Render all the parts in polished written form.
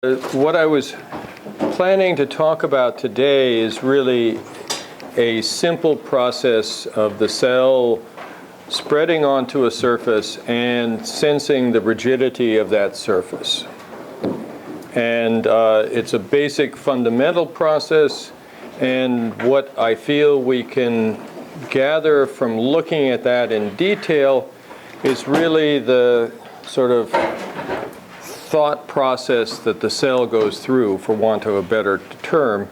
What I was planning to talk about today is really a simple process of the cell spreading onto a surface and sensing the rigidity of that surface. And it's a basic fundamental process, and what I feel we can gather from looking at that in detail is really the sort of thought process that the cell goes through, for want of a better term,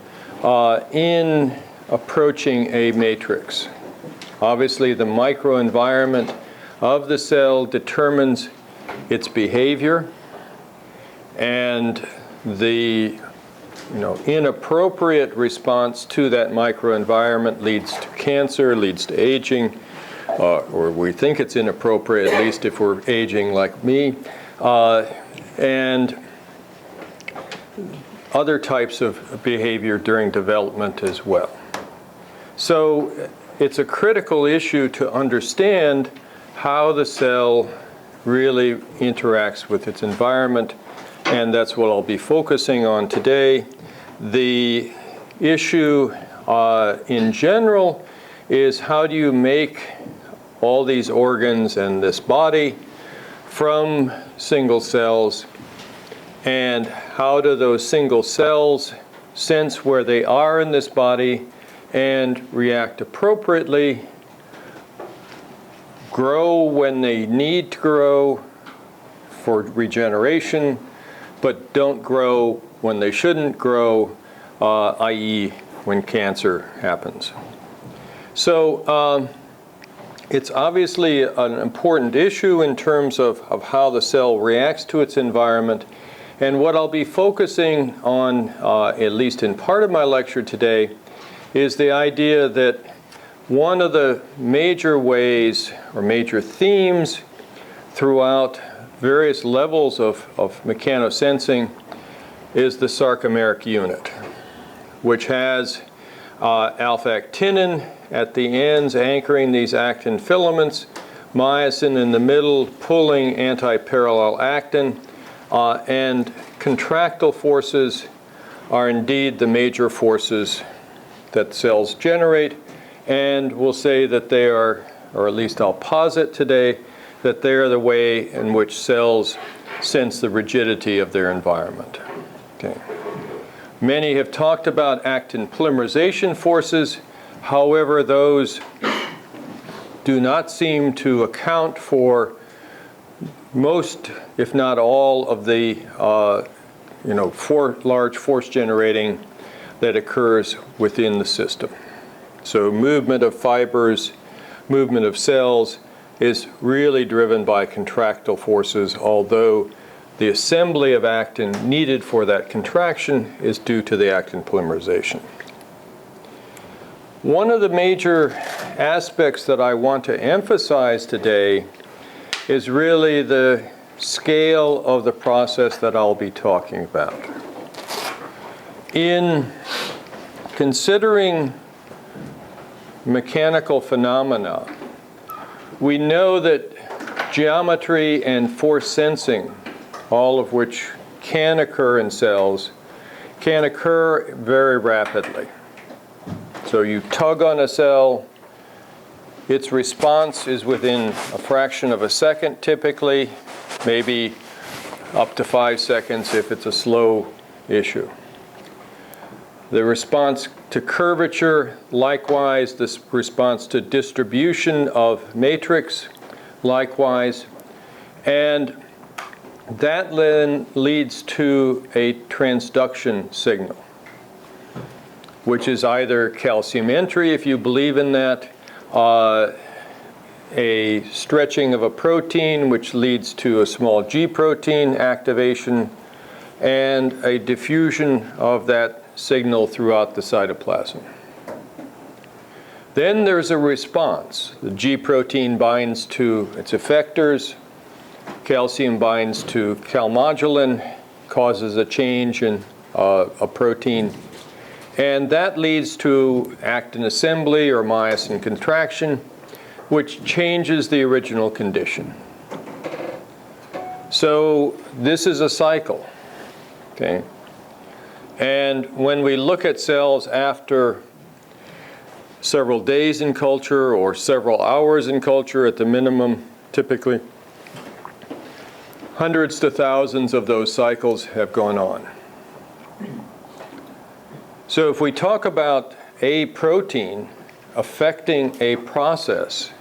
in approaching a matrix. Obviously, the microenvironment of the cell determines its behavior, and the inappropriate response to that microenvironment leads to cancer, leads to aging, or we think it's inappropriate, at least if we're aging like me, and other types of behavior during development as well. So it's a critical issue to understand how the cell really interacts with its environment, and that's what I'll be focusing on today. The issue in general is, how do you make all these organs and this body from single cells, and how do those single cells sense where they are in this body and react appropriately, grow when they need to grow for regeneration, but don't grow when they shouldn't grow, i.e. when cancer happens. So it's obviously an important issue in terms of how the cell reacts to its environment. And what I'll be focusing on, at least in part of my lecture today, is the idea that one of the major ways or major themes throughout various levels of mechanosensing is the sarcomeric unit, which has alpha-actinin at the ends anchoring these actin filaments, myosin in the middle pulling anti-parallel actin, and contractile forces are indeed the major forces that cells generate, and we'll say that they are, or at least I'll posit today, that they are the way in which cells sense the rigidity of their environment. Okay. Many have talked about actin polymerization forces. However, those do not seem to account for most, if not all, of the large force generating that occurs within the system. So movement of fibers, movement of cells is really driven by contractile forces, although the assembly of actin needed for that contraction is due to the actin polymerization. One of the major aspects that I want to emphasize today is really the scale of the process that I'll be talking about. In considering mechanical phenomena, we know that geometry and force sensing, all of which can occur in cells, can occur very rapidly. So you tug on a cell, its response is within a fraction of a second typically, maybe up to 5 seconds if it's a slow issue. The response to curvature, likewise, the response to distribution of matrix, likewise, and that then leads to a transduction signal, which is either calcium entry, if you believe in that, a stretching of a protein, which leads to a small G protein activation, and a diffusion of that signal throughout the cytoplasm. Then there's a response. The G protein binds to its effectors, calcium binds to calmodulin, causes a change in a protein, and that leads to actin assembly or myosin contraction, which changes the original condition. So this is a cycle. Okay? And when we look at cells after several days in culture or several hours in culture at the minimum, typically, hundreds to thousands of those cycles have gone on. So if we talk about a protein affecting a process,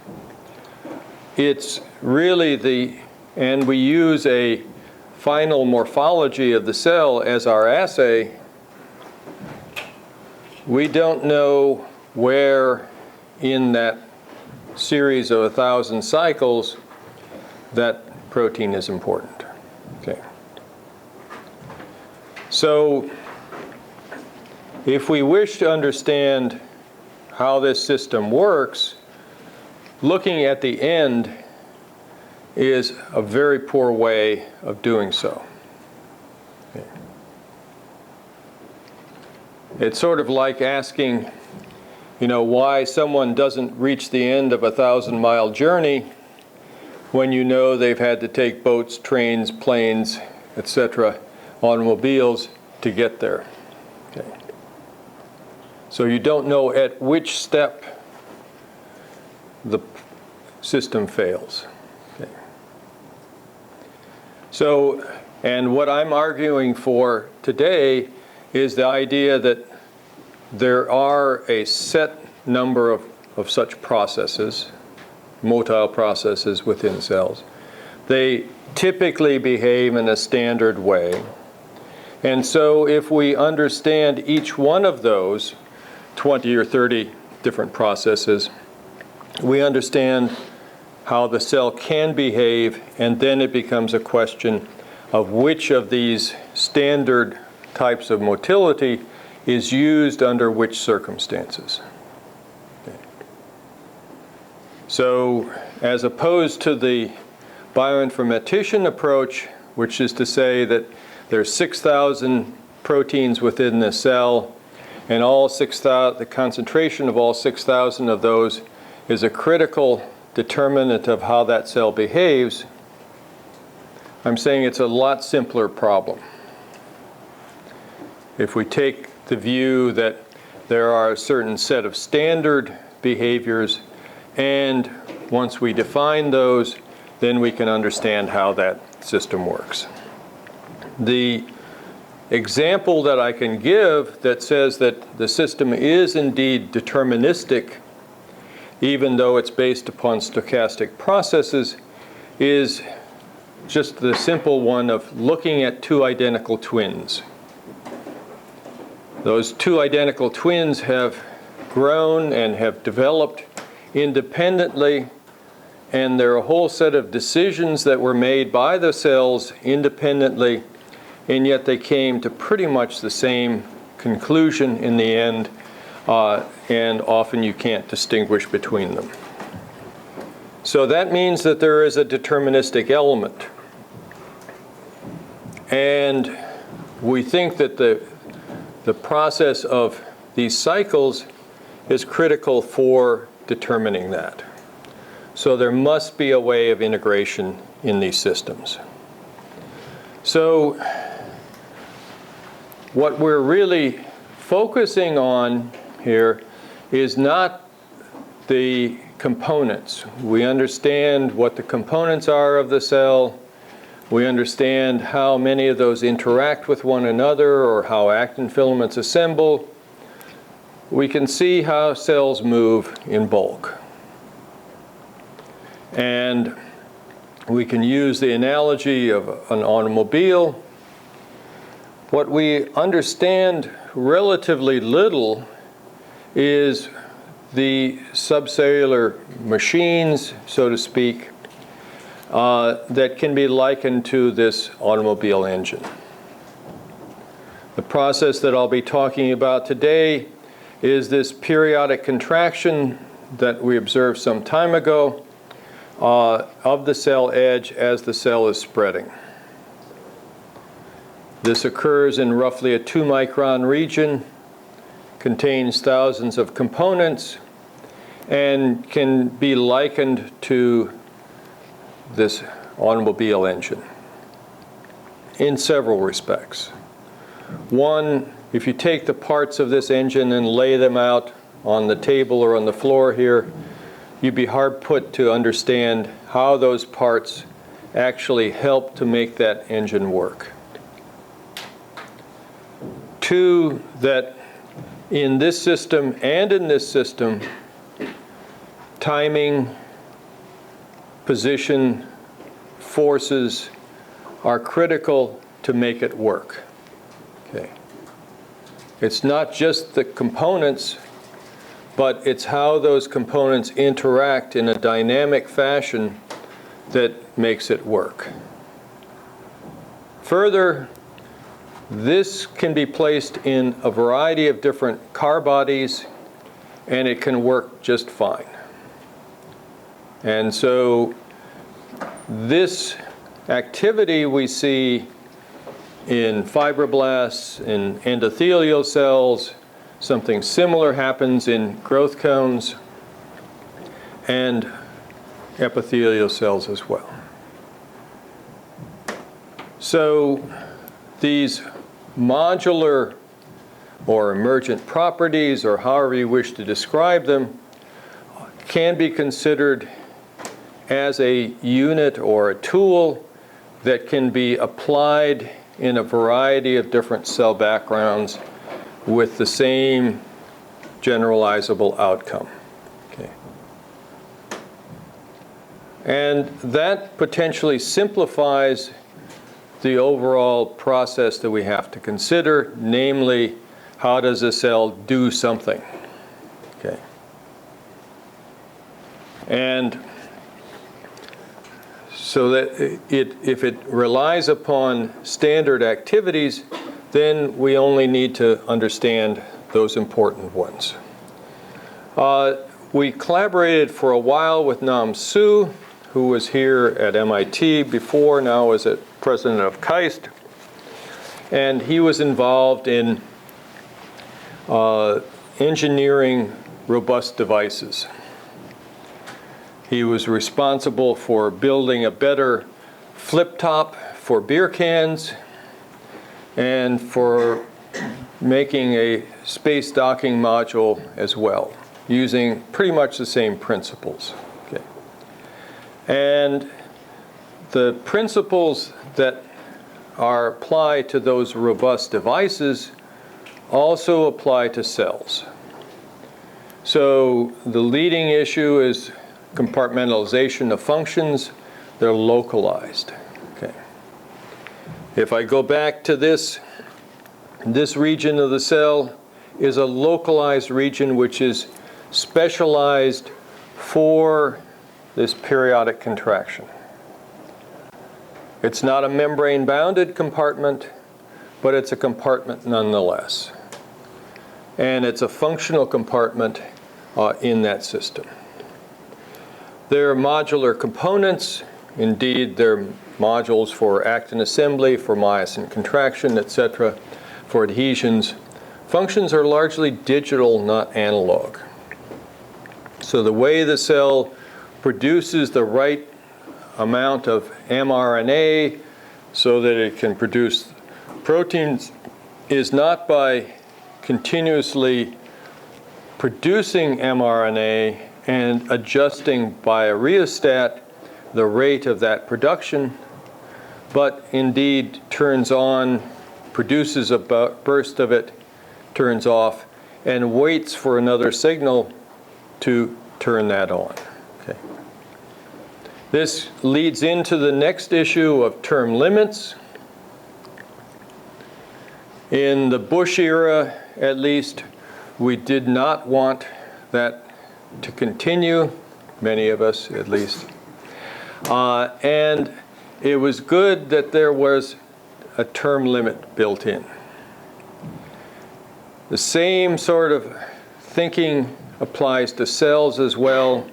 it's really and we use a final morphology of the cell as our assay. We don't know where in that series of 1,000 cycles that protein is important. Okay. So if we wish to understand how this system works, looking at the end is a very poor way of doing so. Okay. It's sort of like asking, why someone doesn't reach the end of a 1,000-mile journey when you know they've had to take boats, trains, planes, etc., automobiles to get there. Okay. So you don't know at which step the system fails. Okay. So, and what I'm arguing for today is the idea that there are a set number of such processes, motile processes within cells. They typically behave in a standard way. And so if we understand each one of those 20 or 30 different processes, we understand how the cell can behave, and then it becomes a question of which of these standard types of motility is used under which circumstances. Okay. So as opposed to the bioinformatician approach, which is to say that there's 6,000 proteins within the cell, and the concentration of all 6,000 of those is a critical determinant of how that cell behaves, I'm saying it's a lot simpler problem. If we take the view that there are a certain set of standard behaviors, and once we define those, then we can understand how that system works. The example that I can give that says that the system is indeed deterministic, even though it's based upon stochastic processes, is just the simple one of looking at two identical twins. Those two identical twins have grown and have developed independently, and there are a whole set of decisions that were made by the cells independently, and yet they came to pretty much the same conclusion in the end, and often you can't distinguish between them. So that means that there is a deterministic element. And we think that the process of these cycles is critical for determining that. So there must be a way of integration in these systems. So what we're really focusing on here is not the components. We understand what the components are of the cell. We understand how many of those interact with one another or how actin filaments assemble. We can see how cells move in bulk. And we can use the analogy of an automobile. What we understand relatively little is the subcellular machines, so to speak, that can be likened to this automobile engine. The process that I'll be talking about today is this periodic contraction that we observed some time ago of the cell edge as the cell is spreading. This occurs in roughly a 2-micron region, contains thousands of components, and can be likened to this automobile engine in several respects. One, if you take the parts of this engine and lay them out on the table or on the floor here, you'd be hard put to understand how those parts actually help to make that engine work. Two, that in this system and in this system, timing, position, forces are critical to make it work. Okay. It's not just the components, but it's how those components interact in a dynamic fashion that makes it work. Further, this can be placed in a variety of different car bodies, and it can work just fine. And so this activity we see in fibroblasts, in endothelial cells. Something similar happens in growth cones and epithelial cells as well. So these modular or emergent properties, or however you wish to describe them, can be considered as a unit or a tool that can be applied in a variety of different cell backgrounds with the same generalizable outcome. Okay. And that potentially simplifies the overall process that we have to consider, namely, how does a cell do something? Okay. And so that if it relies upon standard activities, then we only need to understand those important ones. We collaborated for a while with Nam Su, who was here at MIT before, now is at president of KAIST. And he was involved in engineering robust devices. He was responsible for building a better flip top for beer cans and for making a space docking module as well, using pretty much the same principles. Okay. And the principles that are applied to those robust devices also apply to cells. So the leading issue is compartmentalization of functions. They're localized. Okay. If I go back to this region of the cell is a localized region which is specialized for this periodic contraction. It's not a membrane-bounded compartment, but it's a compartment nonetheless. And it's a functional compartment in that system. They're modular components. Indeed, they're modules for actin assembly, for myosin contraction, etc., for adhesions. Functions are largely digital, not analog. So the way the cell produces the right amount of mRNA so that it can produce proteins is not by continuously producing mRNA and adjusting by a rheostat the rate of that production, but indeed turns on, produces a burst of it, turns off, and waits for another signal to turn that on. Okay. This leads into the next issue of term limits. In the Bush era, at least, we did not want that to continue, many of us at least. And it was good that there was a term limit built in. The same sort of thinking applies to cells as well.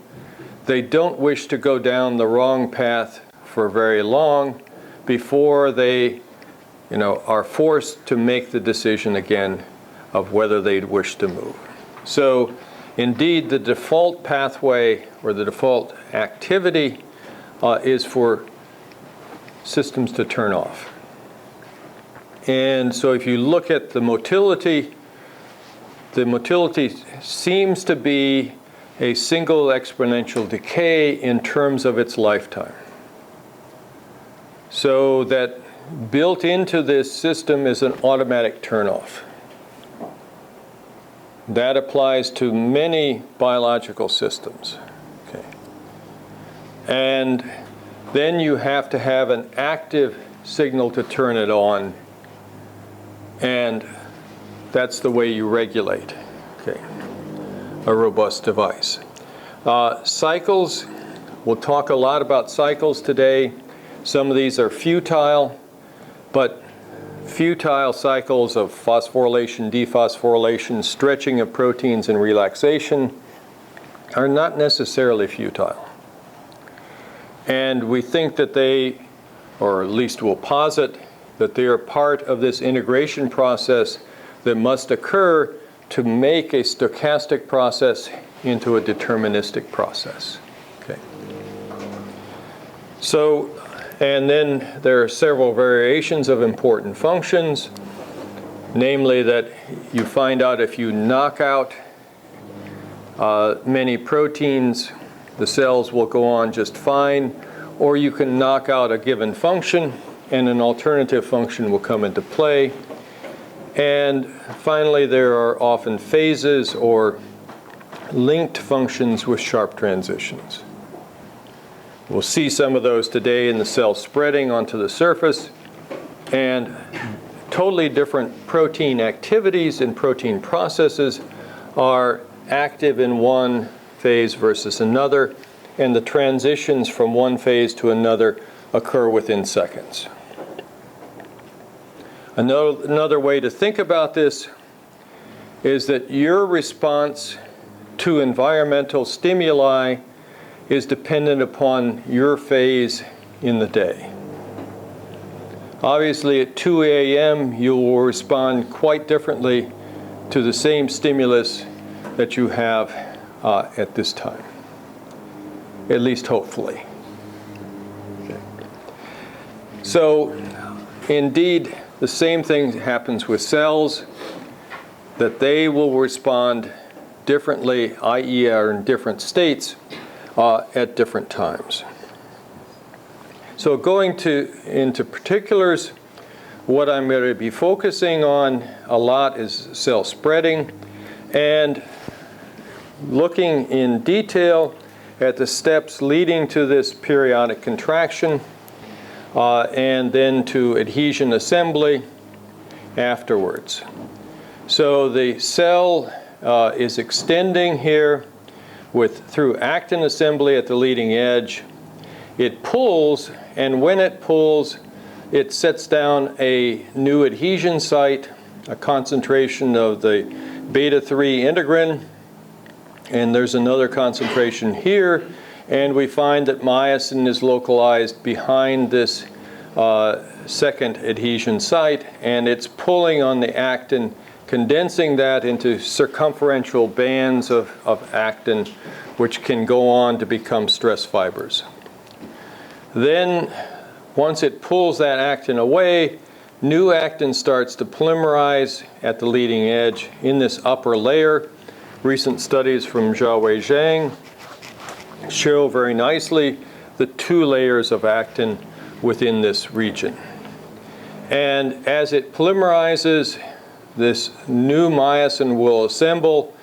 They don't wish to go down the wrong path for very long before they, are forced to make the decision again of whether they'd wish to move. So indeed, the default pathway or the default activity is for systems to turn off. And so if you look at the motility seems to be a single exponential decay in terms of its lifetime. So that built into this system is an automatic turnoff. That applies to many biological systems. Okay. And then you have to have an active signal to turn it on, and that's the way you regulate, okay, a robust device. Cycles, we'll talk a lot about cycles today. Some of these are futile, but futile cycles of phosphorylation, dephosphorylation, stretching of proteins, and relaxation are not necessarily futile. And we think that they, or at least we'll posit, that they are part of this integration process that must occur to make a stochastic process into a deterministic process. Okay. So, and then there are several variations of important functions, namely that you find out if you knock out many proteins, the cells will go on just fine, or you can knock out a given function and an alternative function will come into play. And finally, there are often phases or linked functions with sharp transitions. We'll see some of those today in the cell spreading onto the surface, and totally different protein activities and protein processes are active in one phase versus another, and the transitions from one phase to another occur within seconds. Another way to think about this is that your response to environmental stimuli is dependent upon your phase in the day. Obviously, at 2 a.m., you will respond quite differently to the same stimulus that you have at this time, at least hopefully. Okay. So, indeed, the same thing happens with cells, that they will respond differently, i.e. are in different states at different times. So going into particulars, what I'm going to be focusing on a lot is cell spreading, and looking in detail at the steps leading to this periodic contraction, and then to adhesion assembly afterwards. So the cell is extending here through actin assembly at the leading edge. It pulls, and when it pulls, it sets down a new adhesion site, a concentration of the beta-3 integrin, and there's another concentration here, and we find that myosin is localized behind this second adhesion site, and it's pulling on the actin, condensing that into circumferential bands of actin, which can go on to become stress fibers. Then, once it pulls that actin away, new actin starts to polymerize at the leading edge in this upper layer. Recent studies from Jiawei Zhang show very nicely the 2 layers of actin within this region. And as it polymerizes, this new myosin will assemble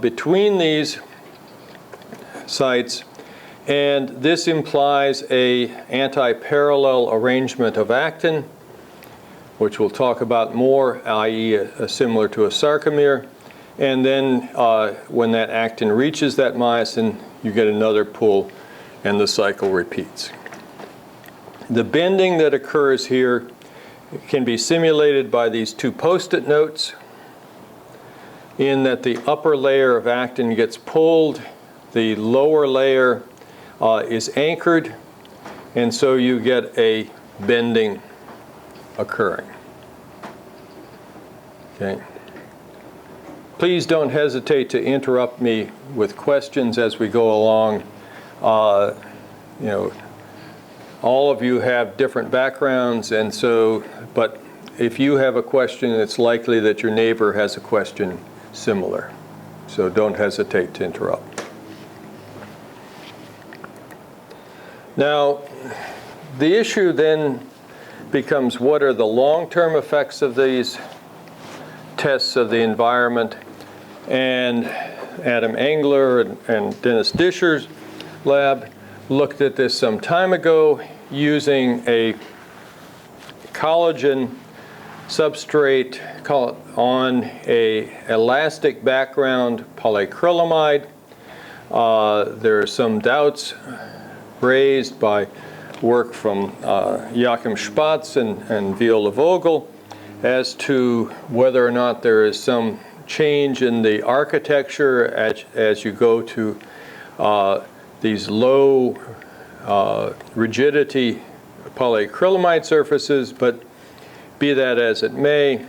between these sites, and this implies a anti-parallel arrangement of actin, which we'll talk about more, i.e. Similar to a sarcomere. And then when that actin reaches that myosin, you get another pull, and the cycle repeats. The bending that occurs here can be simulated by these 2 post-it notes, in that the upper layer of actin gets pulled, the lower layer is anchored, and so you get a bending occurring. Okay. Please don't hesitate to interrupt me with questions as we go along. You know, all of you have different backgrounds, and so, but if you have a question, it's likely that your neighbor has a question similar. So don't hesitate to interrupt. Now, the issue then becomes, what are the long-term effects of these tests of the environment? And Adam Engler and Dennis Disher's lab looked at this some time ago using a collagen substrate on a elastic background polyacrylamide. There are some doubts raised by work from Joachim Spatz and Viola Vogel as to whether or not there is some change in the architecture as you go to these low rigidity polyacrylamide surfaces, but be that as it may,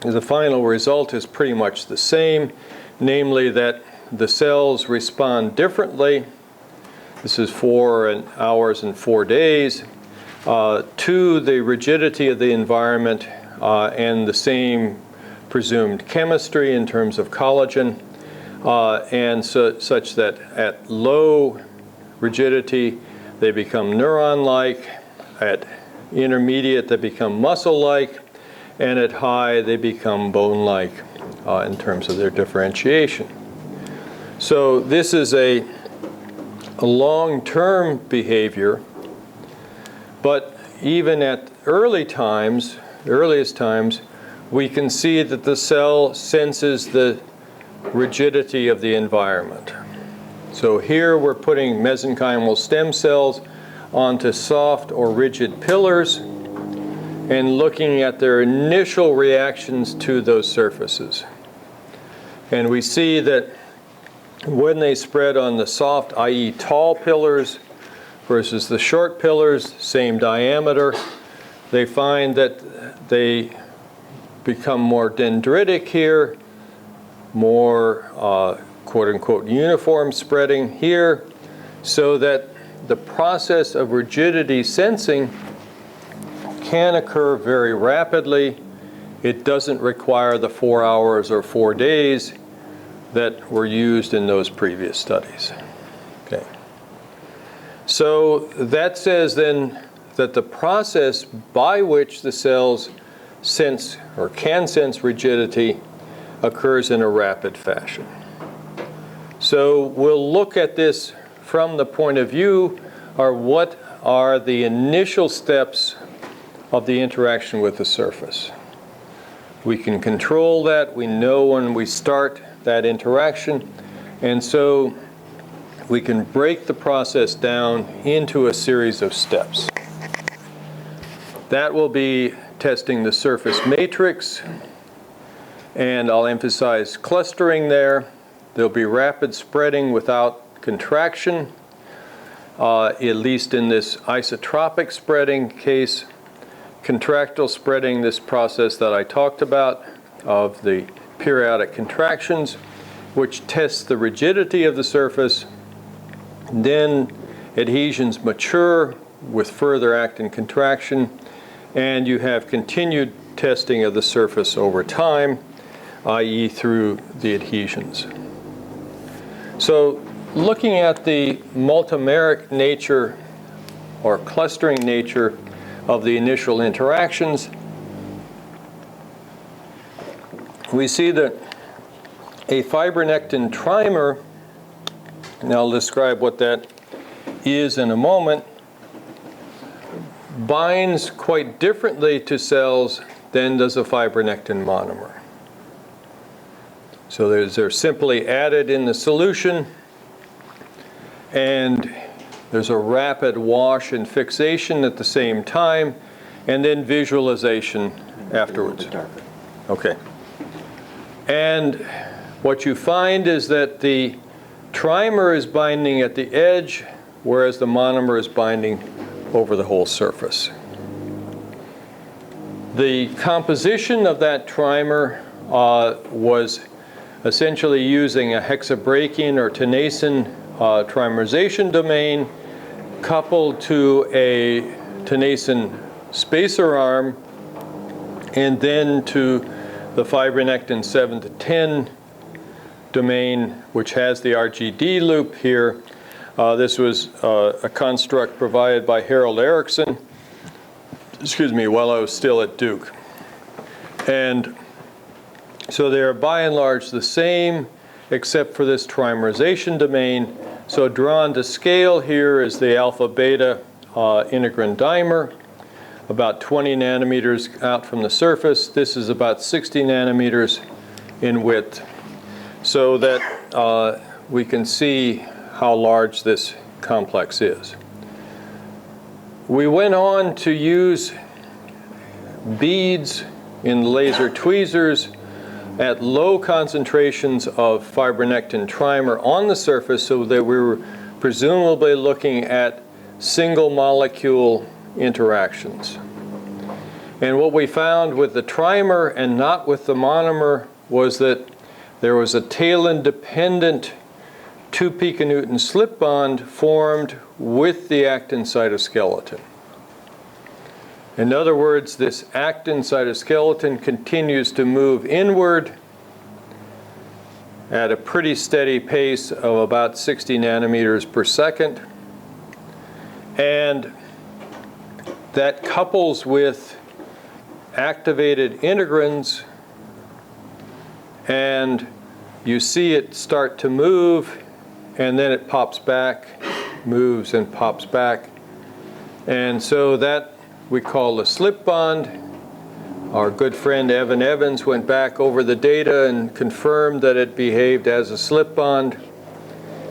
the final result is pretty much the same, namely that the cells respond differently. This is 4 hours and 4 days to the rigidity of the environment and the same presumed chemistry in terms of collagen, and such that at low rigidity they become neuron-like, at intermediate they become muscle-like, and at high they become bone-like in terms of their differentiation. So this is a long-term behavior, but even at earliest times, we can see that the cell senses the rigidity of the environment. So here we're putting mesenchymal stem cells onto soft or rigid pillars and looking at their initial reactions to those surfaces. And we see that when they spread on the soft, i.e. tall pillars versus the short pillars, same diameter, they find that they become more dendritic here, more quote-unquote uniform spreading here, so that the process of rigidity sensing can occur very rapidly. It doesn't require the 4 hours or 4 days that were used in those previous studies. Okay. So that says then that the process by which the cells sense or can sense rigidity occurs in a rapid fashion. So we'll look at this from the point of view of what are the initial steps of the interaction with the surface. We can control that. We know when we start that interaction, and so we can break the process down into a series of steps. That will be testing the surface matrix, and I'll emphasize clustering there. There'll be rapid spreading without contraction, at least in this isotropic spreading case. Contractile spreading, this process that I talked about of the periodic contractions, which tests the rigidity of the surface. Then adhesions mature with further actin contraction, and you have continued testing of the surface over time, i.e. through the adhesions. So looking at the multimeric nature or clustering nature of the initial interactions, we see that a fibronectin trimer, and I'll describe what that is in a moment, binds quite differently to cells than does a fibronectin monomer. So they're simply added in the solution, and there's a rapid wash and fixation at the same time, and then visualization afterwards. Okay. And what you find is that the trimer is binding at the edge, whereas the monomer is binding over the whole surface. The composition of that trimer was essentially using a hexabrachian or tenacin trimerization domain coupled to a tenacin spacer arm and then to the fibronectin 7 to 10 domain, which has the RGD loop here. This was a construct provided by Harold Erickson, while I was still at Duke. And so they're by and large the same, except for this trimerization domain. So drawn to scale here is the alpha-beta integrin dimer, about 20 nanometers out from the surface. This is about 60 nanometers in width, so that we can see how large this complex is. We went on to use beads in laser tweezers at low concentrations of fibronectin trimer on the surface, so that we were presumably looking at single molecule interactions. And what we found with the trimer and not with the monomer was that there was a tail-independent 2 piconewton slip bond formed with the actin cytoskeleton. In other words, this actin cytoskeleton continues to move inward at a pretty steady pace of about 60 nanometers per second. And that couples with activated integrins, and you see it start to move, and then it pops back, moves and pops back. And so that we call a slip bond. Our good friend Evan Evans went back over the data and confirmed that it behaved as a slip bond.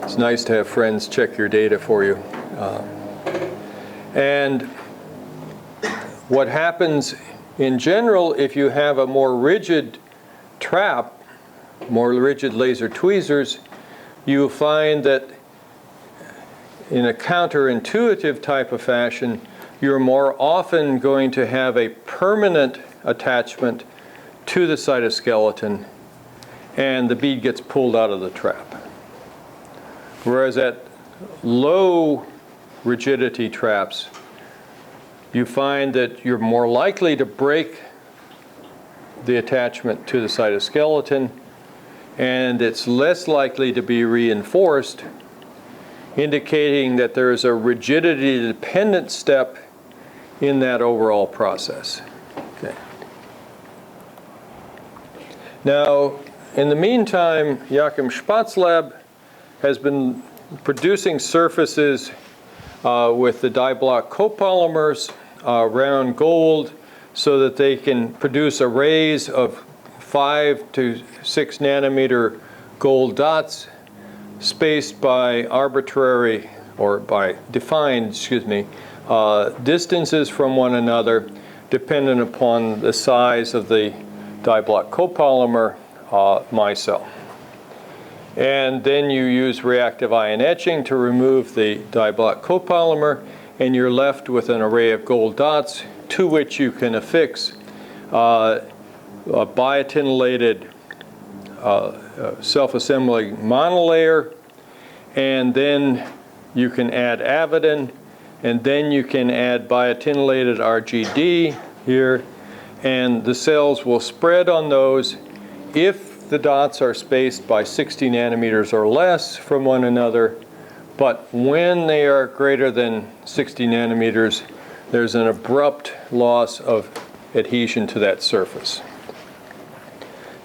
It's nice to have friends check your data for you. And what happens in general, if you have a more rigid trap, more rigid laser tweezers, you find that in a counterintuitive type of fashion, you're more often going to have a permanent attachment to the cytoskeleton, and the bead gets pulled out of the trap. Whereas at low rigidity traps, you find that you're more likely to break the attachment to the cytoskeleton, and it's less likely to be reinforced, indicating that there is a rigidity-dependent step in that overall process. Okay. Now, in the meantime, Joachim Spatz's lab has been producing surfaces with the diblock copolymers around gold, so that they can produce arrays of 5 to 6 nanometer gold dots spaced by arbitrary, or by defined, distances from one another, dependent upon the size of the diblock copolymer micelle. And then you use reactive ion etching to remove the diblock copolymer, and you're left with an array of gold dots to which you can affix a biotinylated self-assembling monolayer, and then you can add avidin, and then you can add biotinylated RGD here, and the cells will spread on those if the dots are spaced by 60 nanometers or less from one another. But when they are greater than 60 nanometers, there's an abrupt loss of adhesion to that surface.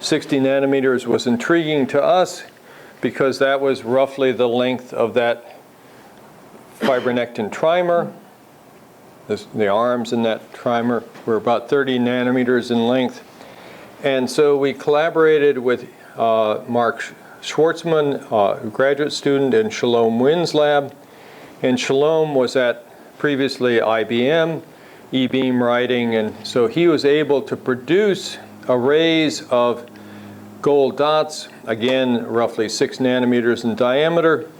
60 nanometers was intriguing to us because that was roughly the length of that fibronectin trimer. The arms in that trimer were about 30 nanometers in length. And so we collaborated with Mark Schwartzman, a graduate student in Shalom Wynn's lab. And Shalom was at previously IBM, E-beam writing, and so he was able to produce arrays of gold dots, again roughly 6 nanometers in diameter,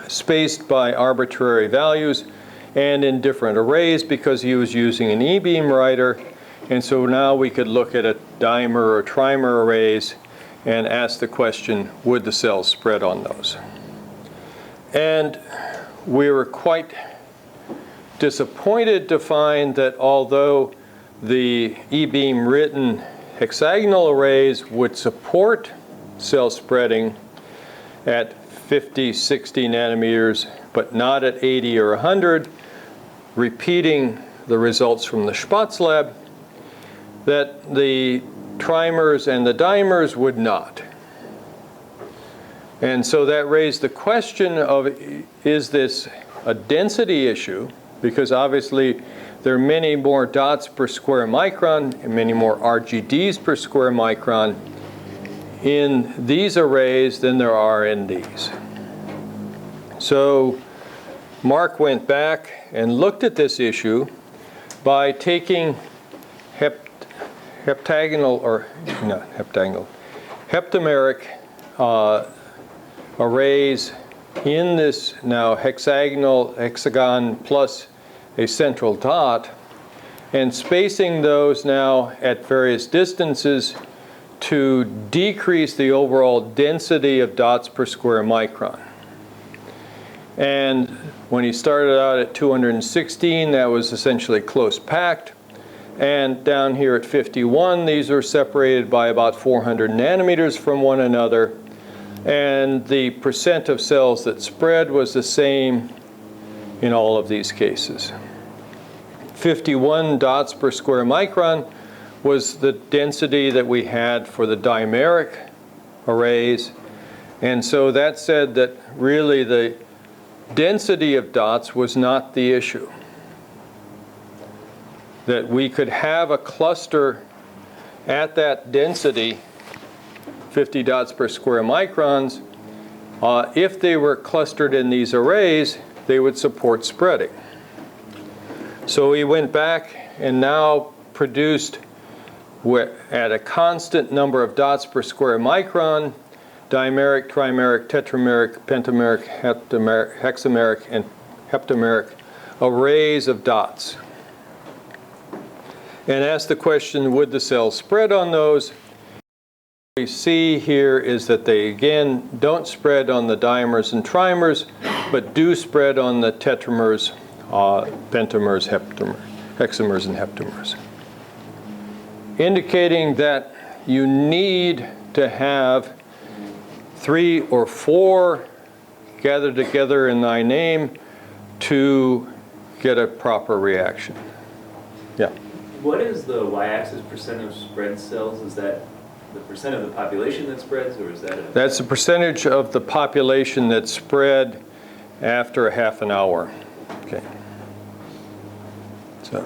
spaced by arbitrary values and in different arrays because he was using an E-beam writer. And so now we could look at a dimer or trimer arrays and ask the question, would the cells spread on those? And we were quite disappointed to find that although the E-beam written hexagonal arrays would support cell spreading at 50, 60 nanometers, but not at 80 or 100, repeating the results from the Schmatz lab, that the trimers and the dimers would not. And so that raised the question of, is this a density issue? Because obviously there are many more dots per square micron and many more RGDs per square micron in these arrays than there are in these. So Mark went back and looked at this issue by taking heptameric arrays in this now hexagon plus a central dot, and spacing those now at various distances to decrease the overall density of dots per square micron. And when he started out at 216, that was essentially close packed. And down here at 51, these are separated by about 400 nanometers from one another. And the percent of cells that spread was the same in all of these cases. 51 dots per square micron was the density that we had for the dimeric arrays. And so that said that really the density of dots was not the issue. That we could have a cluster at that density, 50 dots per square microns, if they were clustered in these arrays, they would support spreading. So we went back and now produced at a constant number of dots per square micron, dimeric, trimeric, tetrameric, pentameric, hexameric, and heptameric arrays of dots. And asked the question, would the cells spread on those? What we see here is that they, again, don't spread on the dimers and trimers, but do spread on the tetramers, pentamers, hexamers, and heptamers. Indicating that you need to have 3 or 4 gathered together in thy name to get a proper reaction. Yeah. What is the y-axis percent of spread cells? Is that the percent of the population that spreads, or is that a... That's the percentage of the population that spread after a half an hour. Okay. So,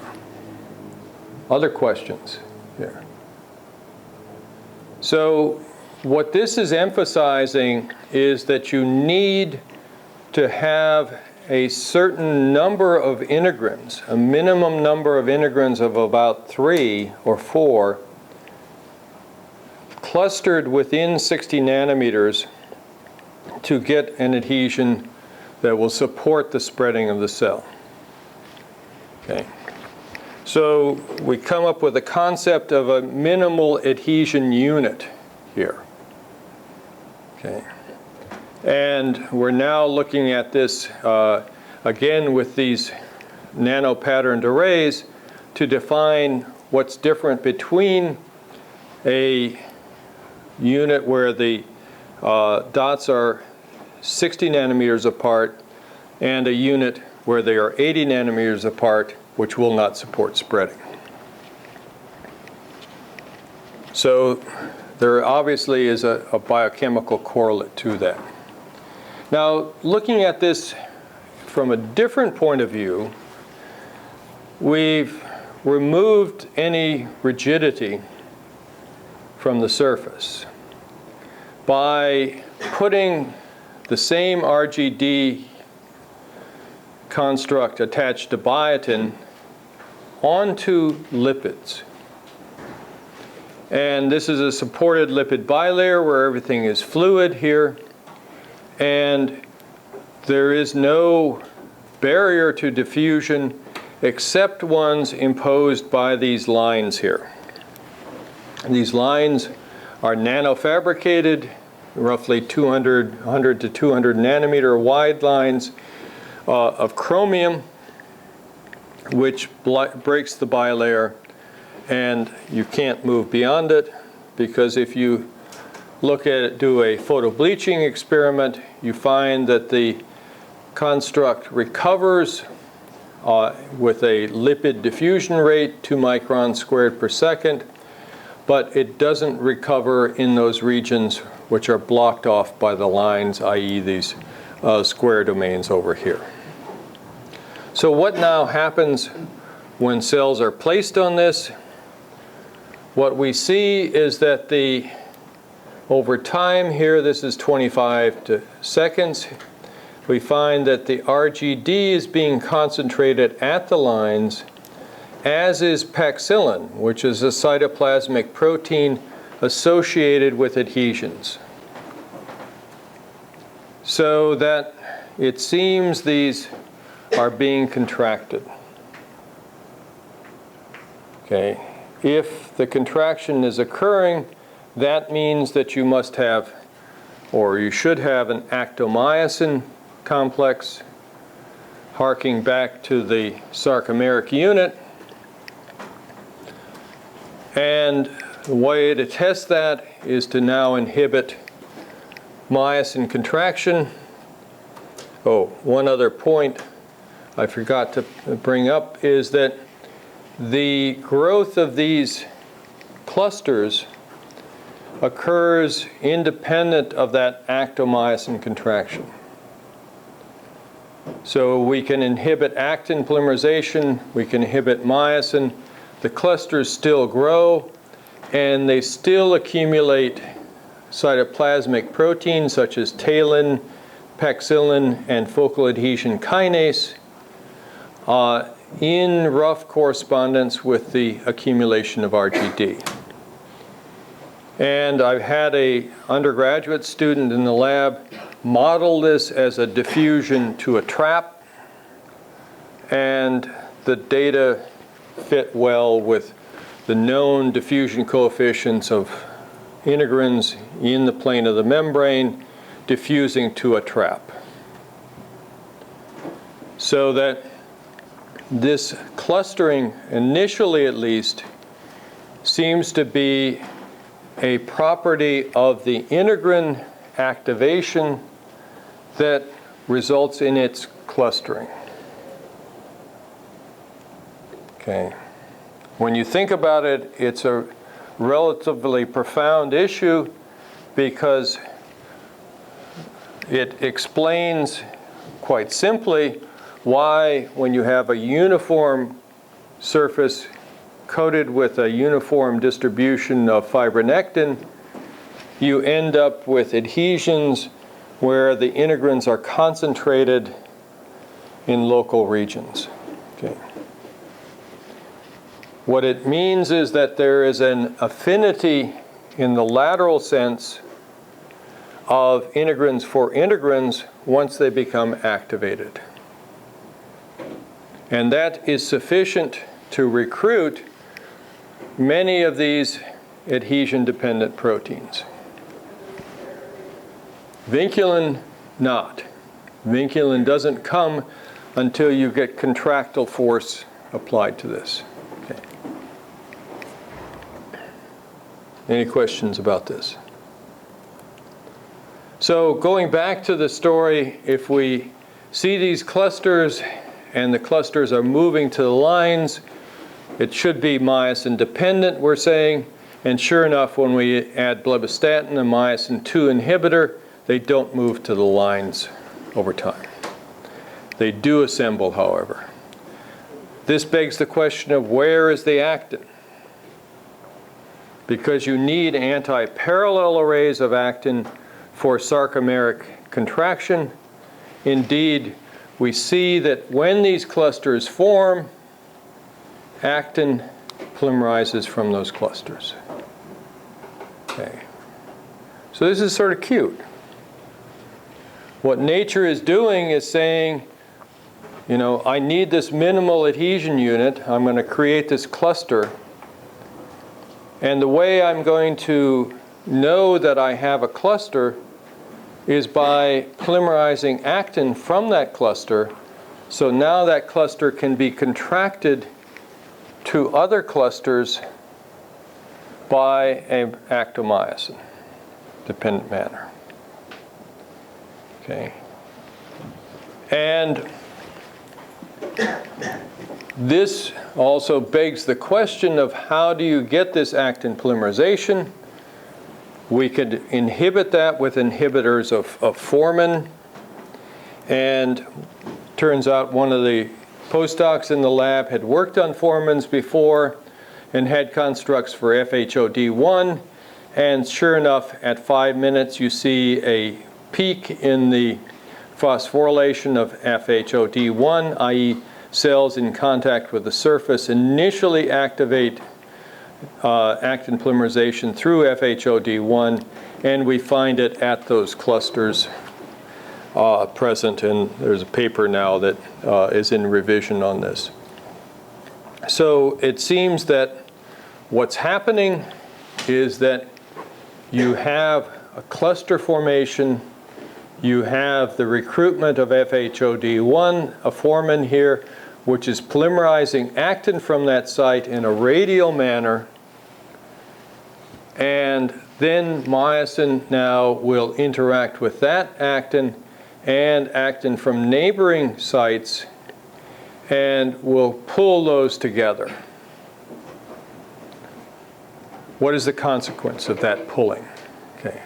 other questions here? So, what this is emphasizing is that you need to have a certain number of integrins, a minimum number of integrins of about 3 or 4, clustered within 60 nanometers to get an adhesion that will support the spreading of the cell. Okay. So we come up with a concept of a minimal adhesion unit here. Okay. And we're now looking at this again with these nano-patterned arrays to define what's different between a unit where the dots are 60 nanometers apart and a unit where they are 80 nanometers apart, which will not support spreading. So there obviously is a biochemical correlate to that. Now, looking at this from a different point of view, we've removed any rigidity from the surface by putting the same RGD construct attached to biotin onto lipids. And this is a supported lipid bilayer where everything is fluid here. And there is no barrier to diffusion except ones imposed by these lines here. And these lines are nanofabricated, roughly 100 to 200 nanometer wide lines of chromium, which breaks the bilayer and you can't move beyond it, because if you look at it, do a photobleaching experiment, you find that the construct recovers with a lipid diffusion rate, 2 microns squared per second, but it doesn't recover in those regions which are blocked off by the lines, i.e. these square domains over here. So what now happens when cells are placed on this? What we see is that over time here, this is 25 seconds, we find that the RGD is being concentrated at the lines, as is paxillin, which is a cytoplasmic protein associated with adhesions. So that it seems these are being contracted. Okay. If the contraction is occurring, that means that you must have, or you should have, an actomyosin complex, harking back to the sarcomeric unit. And the way to test that is to now inhibit myosin contraction. Oh, one other point I forgot to bring up is that the growth of these clusters occurs independent of that actomyosin contraction. So we can inhibit actin polymerization, we can inhibit myosin, the clusters still grow, and they still accumulate cytoplasmic proteins such as talin, paxillin, and focal adhesion kinase in rough correspondence with the accumulation of RGD. And I've had an undergraduate student in the lab model this as a diffusion to a trap, and the data fit well with the known diffusion coefficients of integrins in the plane of the membrane diffusing to a trap. So that this clustering, initially at least, seems to be a property of the integrin activation that results in its clustering. Okay. When you think about it, it's a relatively profound issue because it explains quite simply why, when you have a uniform surface coated with a uniform distribution of fibronectin, you end up with adhesions where the integrins are concentrated in local regions. Okay. What it means is that there is an affinity in the lateral sense of integrins for integrins once they become activated. And that is sufficient to recruit many of these adhesion-dependent proteins. Vinculin, not. Vinculin doesn't come until you get contractile force applied to this. Okay. Any questions about this? So going back to the story, if we see these clusters and the clusters are moving to the lines, it should be myosin dependent, we're saying. And sure enough, when we add blebbistatin, a myosin 2 inhibitor, they don't move to the lines over time. They do assemble, however. This begs the question of where is the actin? Because you need anti-parallel arrays of actin for sarcomeric contraction. Indeed, we see that when these clusters form, actin polymerizes from those clusters. Okay. So this is sort of cute. What nature is doing is saying, you know, I need this minimal adhesion unit. I'm going to create this cluster. And the way I'm going to know that I have a cluster is by polymerizing actin from that cluster. So now that cluster can be contracted to other clusters by an actomyosin dependent manner. Okay. And this also begs the question of how do you get this actin polymerization? We could inhibit that with inhibitors of formin. And turns out one of the postdocs in the lab had worked on formins before and had constructs for FHOD1. And sure enough, at 5 minutes, you see a peak in the phosphorylation of FHOD1, i.e. cells in contact with the surface initially activate actin polymerization through FHOD1, and we find it at those clusters present, and there's a paper now that is in revision on this. So it seems that what's happening is that you have a cluster formation, you have the recruitment of FHOD1, a formin here, which is polymerizing actin from that site in a radial manner, and then myosin now will interact with that actin and actin from neighboring sites and will pull those together. What is the consequence of that pulling? Okay.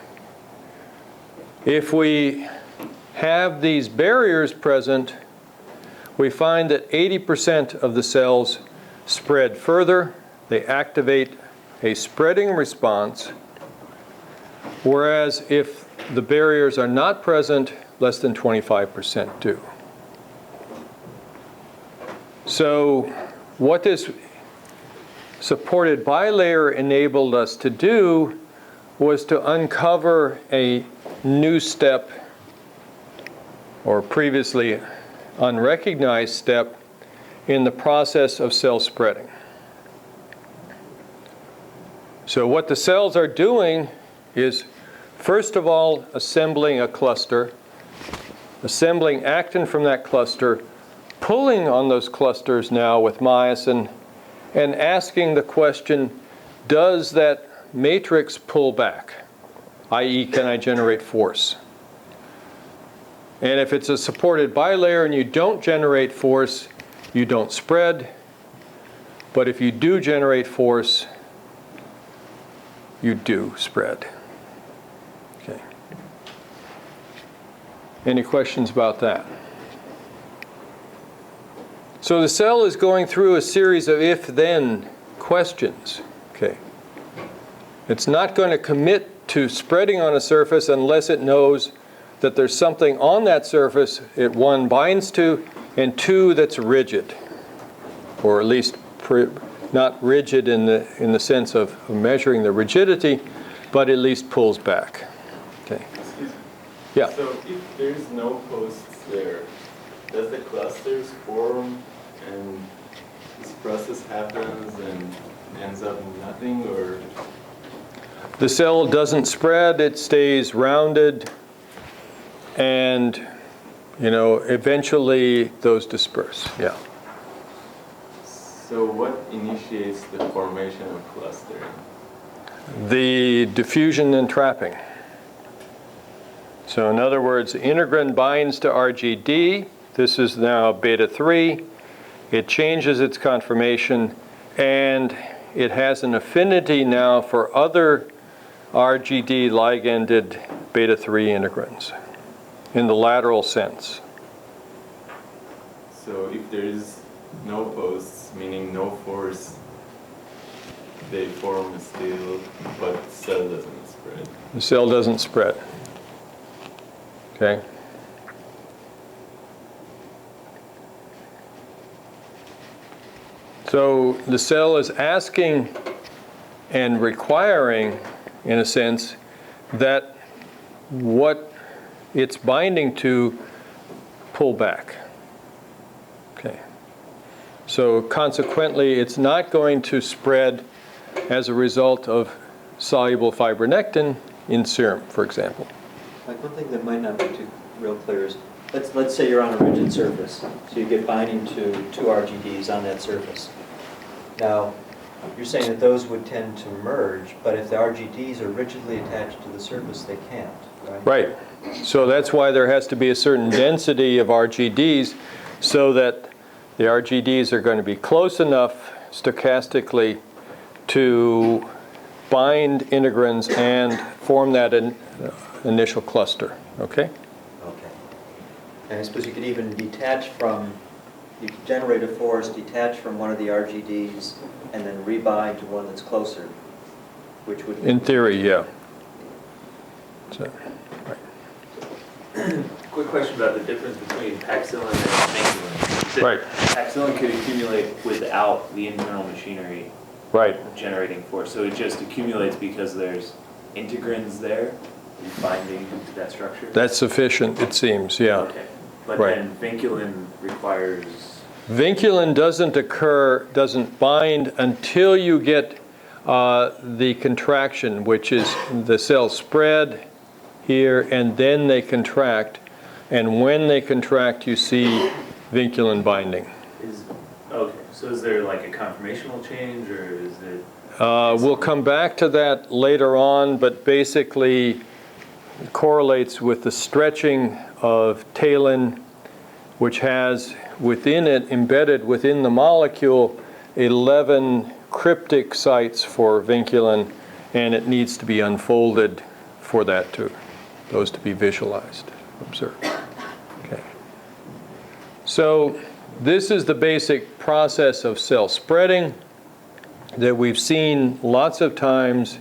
If we have these barriers present, we find that 80% of the cells spread further. They activate a spreading response, whereas if the barriers are not present, less than 25% do. So what this supported bilayer enabled us to do was to uncover a new step, or previously unrecognized step, in the process of cell spreading. So what the cells are doing is, first of all, assembling a cluster, assembling actin from that cluster, pulling on those clusters now with myosin, and asking the question, does that matrix pull back? I.e., can I generate force? And if it's a supported bilayer and you don't generate force, you don't spread. But if you do generate force, you do spread. Okay. Any questions about that? So the cell is going through a series of if-then questions. Okay. It's not going to commit to spreading on a surface unless it knows that there's something on that surface it, one, binds to, and two, that's rigid, or at least not rigid in the sense of measuring the rigidity, but at least pulls back. Okay. Excuse me. Yeah. So if there's no posts there, does the clusters form and this process happens and ends up in nothing, or? The cell doesn't spread, it stays rounded, and eventually those disperse. Yeah. So what initiates the formation of clustering? The diffusion and trapping. So in other words, integrin binds to RGD. This is now beta 3. It changes its conformation, and it has an affinity now for other RGD liganded beta 3 integrins in the lateral sense. So if there is no posts, meaning no force, they form still, but the cell doesn't spread. The cell doesn't spread. Okay? So the cell is asking and requiring, in a sense, that what it's binding to pull back. Okay. So consequently, it's not going to spread as a result of soluble fibronectin in serum, for example. Like one thing that might not be too real clear is, let's say you're on a rigid surface, so you get binding to two RGDs on that surface. Now, You're saying that those would tend to merge, but if the RGDs are rigidly attached to the surface, they can't, right? Right. So that's why there has to be a certain density of RGDs so that the RGDs are going to be close enough stochastically to bind integrins and form that initial cluster. Okay? Okay. And I suppose you could even detach from, you could generate a force, detach from one of the RGDs, and then rebind to one that's closer, which would... In theory, yeah. So, Quick question about the difference between paxillin and vinculin. You said Right. Paxillin could accumulate without the internal machinery right. generating force, so it just accumulates because there's integrins there binding to that structure? That's sufficient, it seems, yeah. Okay. But Right. then vinculin requires... Vinculin doesn't bind until you get the contraction, which is the cells spread here and then they contract. And when they contract, you see vinculin binding. Okay, so is there like a conformational change, or is it... We'll come back to that later on, but basically it correlates with the stretching of talin, which has within it, embedded within the molecule, 11 cryptic sites for vinculin, and it needs to be unfolded for those to be visualized, observed. Okay. So this is the basic process of cell spreading that we've seen lots of times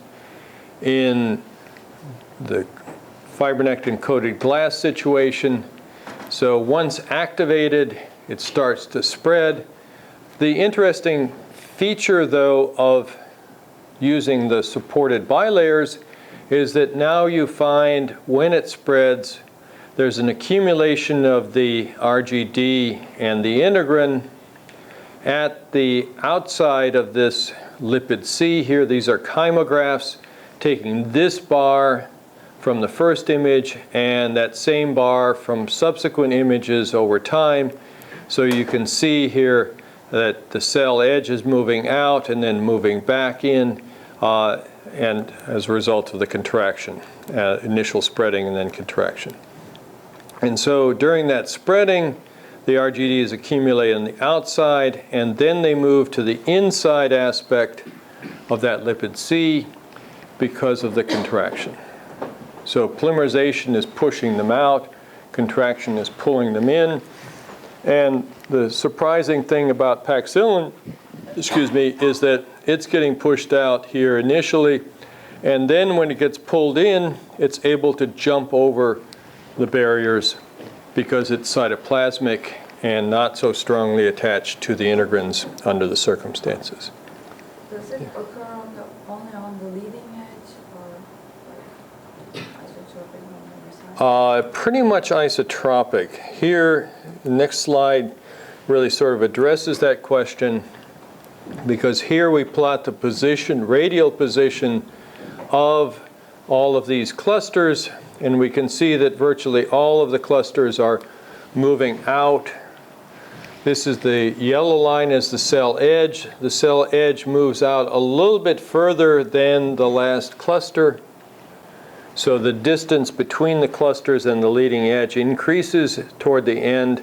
in the fibronectin-coated glass situation. So once activated, it starts to spread. The interesting feature, though, of using the supported bilayers is that now you find when it spreads, there's an accumulation of the RGD and the integrin at the outside of this lipid C here. These are chymographs taking this bar from the first image and that same bar from subsequent images over time. So you can see here that the cell edge is moving out and then moving back in, and as a result of the contraction, initial spreading and then contraction. And so during that spreading, the RGDs accumulate on the outside, and then they move to the inside aspect of that lipid C because of the contraction. So polymerization is pushing them out, contraction is pulling them in, and the surprising thing about paxillin, is that it's getting pushed out here initially, and then when it gets pulled in, it's able to jump over the barriers because it's cytoplasmic and not so strongly attached to the integrins under the circumstances. Does it occur only on the leading edge, or like isotropic on the other side? Pretty much isotropic. Here, the next slide really sort of addresses that question, because here we plot the position, radial position of all of these clusters, and we can see that virtually all of the clusters are moving out. This is the yellow line is the cell edge. The cell edge moves out a little bit further than the last cluster. So the distance between the clusters and the leading edge increases toward the end,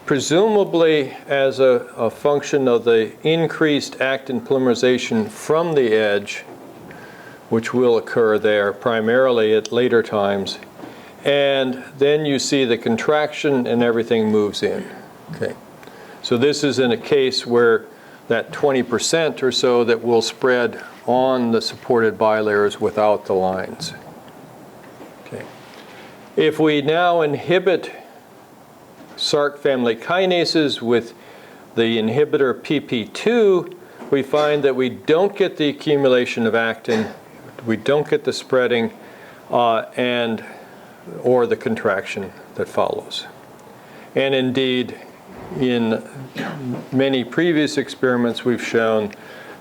presumably as a function of the increased actin polymerization from the edge, which will occur there primarily at later times. And then you see the contraction and everything moves in. Okay. So this is in a case where that 20% or so that will spread on the supported bilayers without the lines. Okay. If we now inhibit Sarc family kinases with the inhibitor PP2, we find that we don't get the accumulation of actin, we don't get the spreading, or the contraction that follows. And indeed, in many previous experiments, we've shown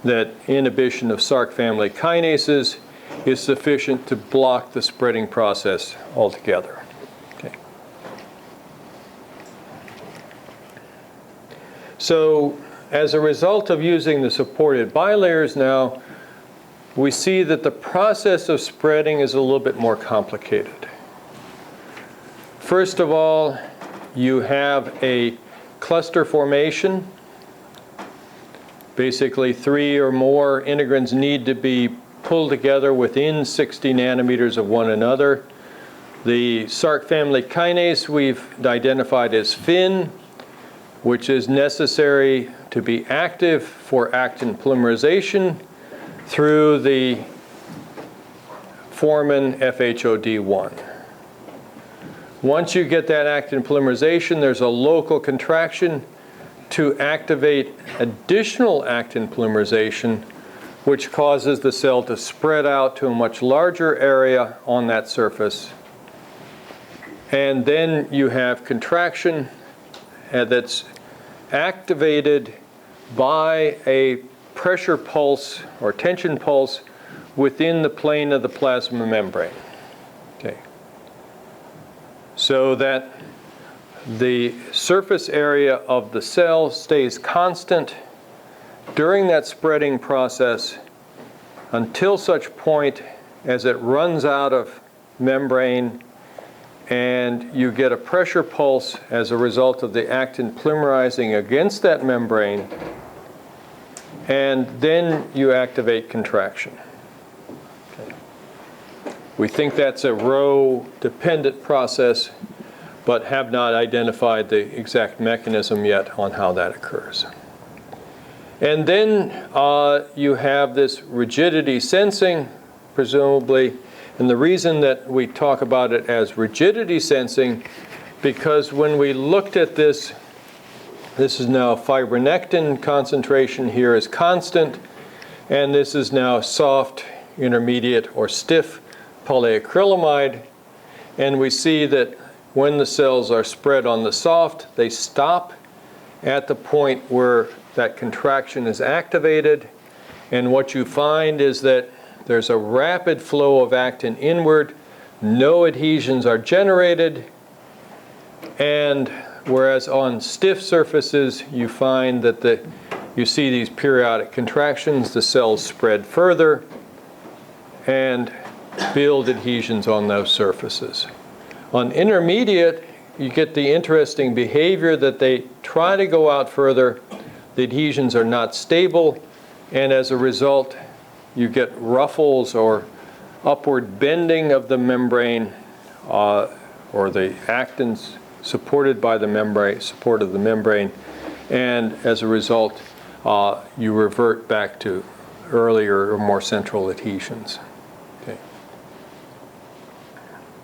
that inhibition of Sarc family kinases is sufficient to block the spreading process altogether. Okay. So as a result of using the supported bilayers now, we see that the process of spreading is a little bit more complicated. First of all, you have a cluster formation. Basically, 3 or more integrins need to be pulled together within 60 nanometers of one another. The Sarc family kinase we've identified as FIN, which is necessary to be active for actin polymerization through the formin FHOD1. Once you get that actin polymerization, there's a local contraction to activate additional actin polymerization, which causes the cell to spread out to a much larger area on that surface. And then you have contraction that's activated by a pressure pulse or tension pulse within the plane of the plasma membrane. Okay. So that the surface area of the cell stays constant during that spreading process until such point as it runs out of membrane and you get a pressure pulse as a result of the actin polymerizing against that membrane, and then you activate contraction. Okay. We think that's a row-dependent process, but have not identified the exact mechanism yet on how that occurs. And then you have this rigidity sensing, presumably. And the reason that we talk about it as rigidity sensing, because when we looked at this, this is now fibronectin concentration here is constant, and this is now soft, intermediate, or stiff polyacrylamide. And we see that when the cells are spread on the soft, they stop at the point where that contraction is activated. And what you find is that there's a rapid flow of actin inward, no adhesions are generated, and whereas on stiff surfaces you find that you see these periodic contractions, the cells spread further and build adhesions on those surfaces. On intermediate, you get the interesting behavior that they try to go out further, the adhesions are not stable, and as a result you get ruffles or upward bending of the membrane or the actins supported by the membrane, support of the membrane, and as a result you revert back to earlier or more central adhesions. Okay.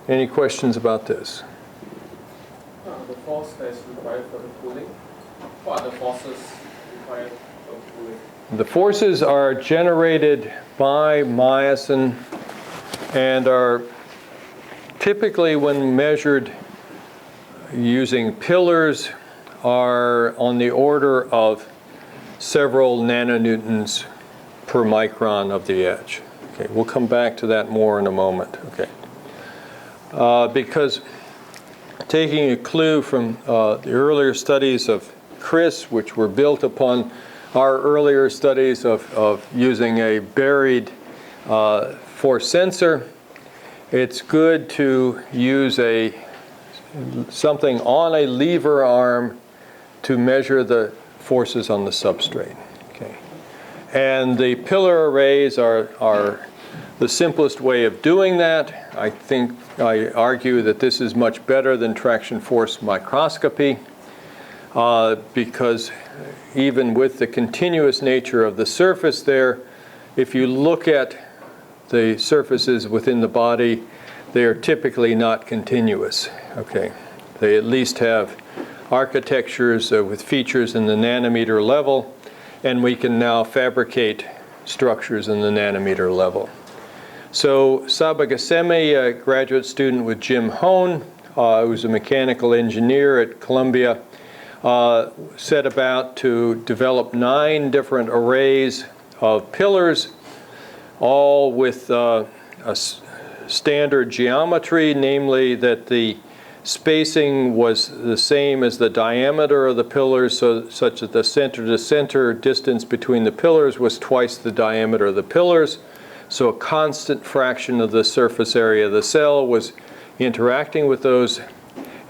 Any questions about this? The force that is required for the cooling? What are the forces required for cooling? The forces are generated by myosin and are typically, when measured using pillars, are on the order of several nanonewtons per micron of the edge. Okay, we'll come back to that more in a moment. Okay, because taking a clue from the earlier studies of Chris, which were built upon our earlier studies of using a buried force sensor, it's good to use something on a lever arm to measure the forces on the substrate. Okay. And the pillar arrays are the simplest way of doing that. I argue that this is much better than traction force microscopy because even with the continuous nature of the surface there, if you look at the surfaces within the body, they are typically not continuous. Okay, they at least have architectures with features in the nanometer level, and we can now fabricate structures in the nanometer level. So Sabagasemi, a graduate student with Jim Hone, who's a mechanical engineer at Columbia, set about to develop 9 different arrays of pillars, all with a standard geometry, namely that the spacing was the same as the diameter of the pillars, such that the center-to-center distance between the pillars was twice the diameter of the pillars. So a constant fraction of the surface area of the cell was interacting with those,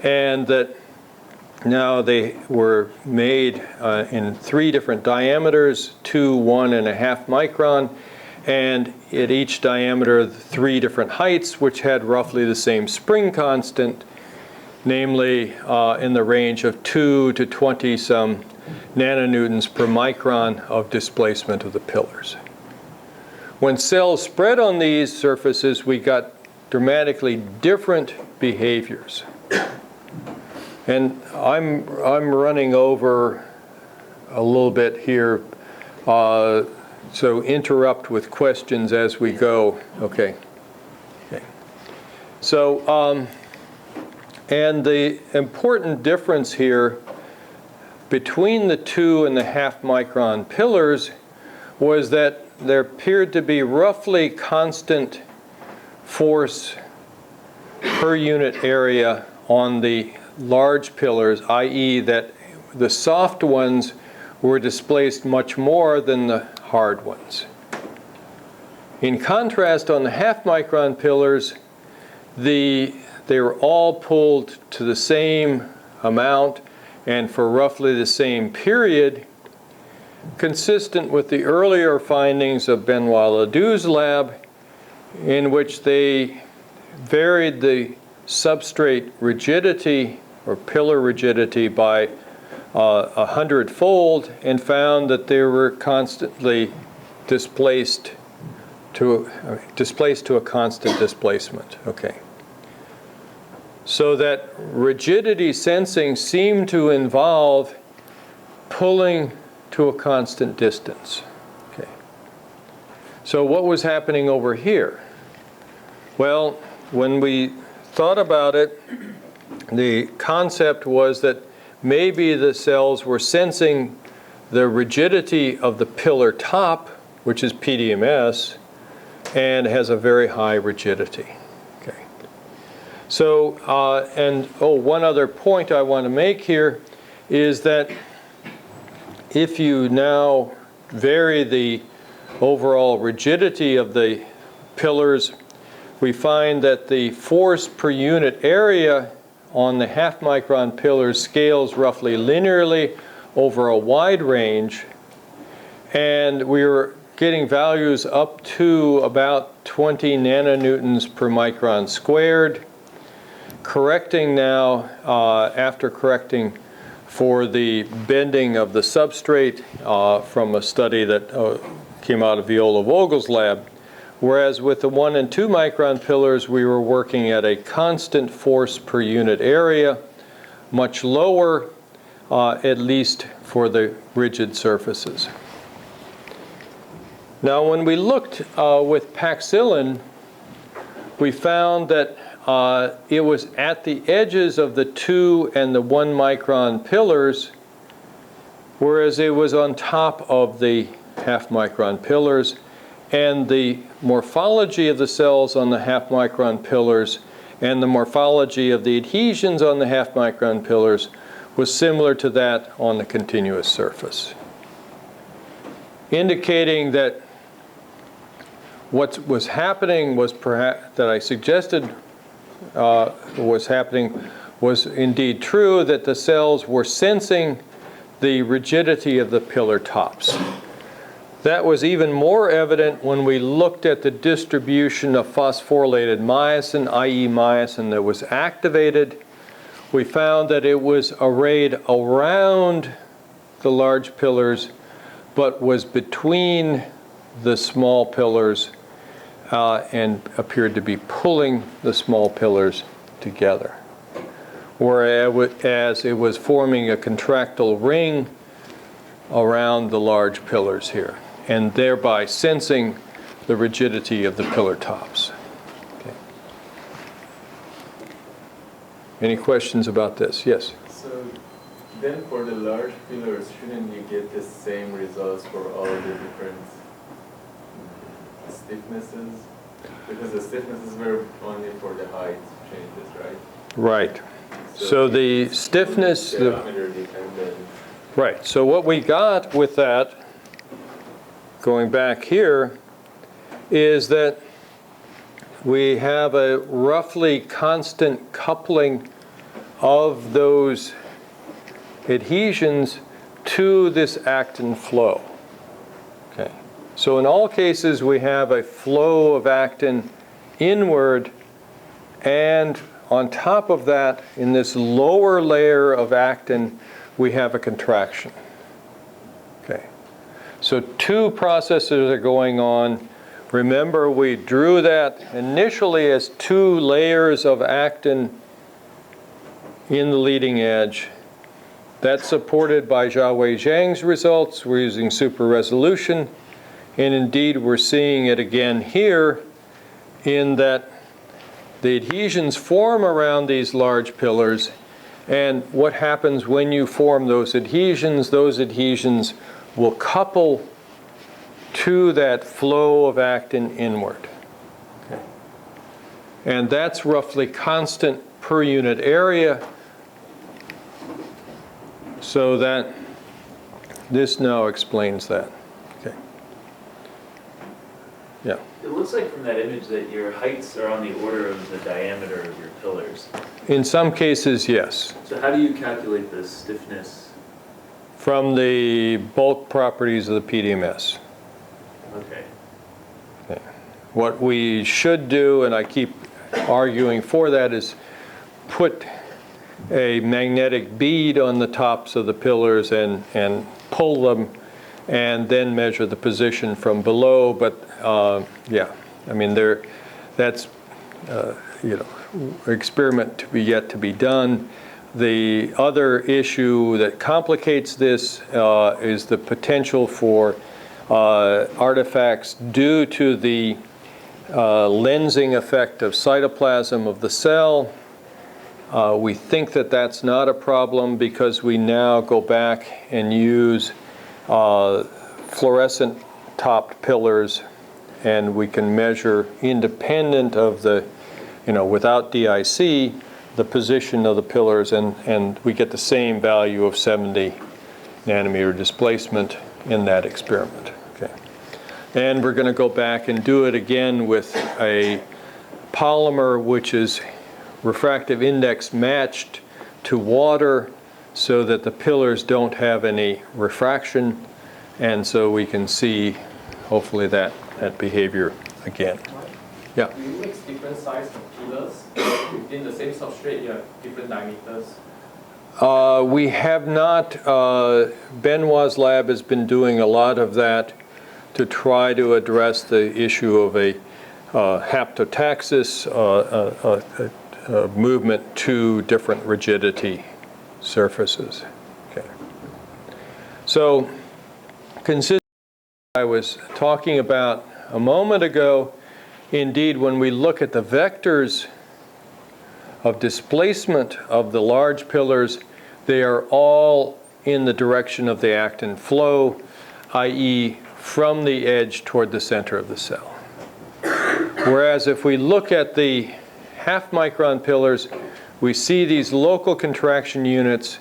and that now they were made in 3 different diameters, 2, 1, and a half micron, and at each diameter 3 different heights, which had roughly the same spring constant, namely in the range of 2 to 20 some nanonewtons per micron of displacement of the pillars. When cells spread on these surfaces, we got dramatically different behaviors. And I'm running over a little bit here, so interrupt with questions as we go. Okay. So, and the important difference here between the 2.5 micron pillars was that there appeared to be roughly constant force per unit area on the large pillars, i.e. that the soft ones were displaced much more than the hard ones. In contrast, on the 1/2 micron pillars, they were all pulled to the same amount and for roughly the same period, consistent with the earlier findings of Benoit Ledoux's lab, in which they varied the substrate rigidity or pillar rigidity by 100-fold and found that they were constantly displaced to a constant displacement. Okay. So that rigidity sensing seemed to involve pulling to a constant distance. Okay. So what was happening over here? Well, when we thought about it, the concept was that maybe the cells were sensing the rigidity of the pillar top, which is PDMS, and has a very high rigidity. Okay. So, one other point I want to make here is that if you now vary the overall rigidity of the pillars, we find that the force per unit area on the 1/2 micron pillars scales roughly linearly over a wide range, and we were getting values up to about 20 nanonewtons per micron squared. Correcting now, after correcting for the bending of the substrate from a study that came out of Viola Vogel's lab, whereas with the 1 and 2 micron pillars, we were working at a constant force per unit area, much lower, at least for the rigid surfaces. Now, when we looked with Paxillin, we found that it was at the edges of the 2 and the 1 micron pillars, whereas it was on top of the 1/2 micron pillars. And the morphology of the cells on the 1/2 micron pillars and the morphology of the adhesions on the 1/2 micron pillars was similar to that on the continuous surface, indicating that what was happening was perhaps that I suggested was happening was indeed true, that the cells were sensing the rigidity of the pillar tops. That was even more evident when we looked at the distribution of phosphorylated myosin, i.e. myosin that was activated. We found that it was arrayed around the large pillars, but was between the small pillars and appeared to be pulling the small pillars together. Whereas it was forming a contractile ring around the large pillars here, and thereby sensing the rigidity of the pillar tops. Okay. Any questions about this? Yes? So then for the large pillars, shouldn't you get the same results for all the different stiffnesses? Because the stiffnesses were only for the height changes, right? Right. So the stiffness, diameter dependent. right, so what we got with that, going back here, is that we have a roughly constant coupling of those adhesions to this actin flow. Okay. So in all cases, we have a flow of actin inward, and on top of that, in this lower layer of actin, we have a contraction. Okay. So two processes are going on. Remember, we drew that initially as two layers of actin in the leading edge. That's supported by Jiawei Zhang's results. We're using super resolution. And indeed, we're seeing it again here in that the adhesions form around these large pillars. And what happens when you form those adhesions will couple to that flow of actin inward. Okay. And that's roughly constant per unit area, so that this now explains that. Okay. Yeah. It looks like from that image that your heights are on the order of the diameter of your pillars. In some cases, yes. So how do you calculate the stiffness? From the bulk properties of the PDMS. Okay. Okay. What we should do, and I keep arguing for that, is put a magnetic bead on the tops of the pillars and pull them, and then measure the position from below. But yeah, I mean, that's you know, experiment to be yet to be done. The other issue that complicates this is the potential for artifacts due to the lensing effect of cytoplasm of the cell. We think that that's not a problem because we now go back and use fluorescent topped pillars, and we can measure independent of the, you know, without DIC, the position of the pillars, and we get the same value of 70 nanometer displacement in that experiment. Okay. And we're going to go back and do it again with a polymer which is refractive index matched to water so that the pillars don't have any refraction, and so we can see hopefully that behavior again. Yeah. Do you mix different size of pillars within the same substrate? You have different diameters. We have not. Benoit's lab has been doing a lot of that to try to address the issue of a haptotaxis, movement to different rigidity surfaces. Okay. So, consistent with what I was talking about a moment ago, indeed, when we look at the vectors of displacement of the large pillars, they are all in the direction of the actin flow, i.e., from the edge toward the center of the cell. Whereas if we look at the half-micron pillars, we see these local contraction units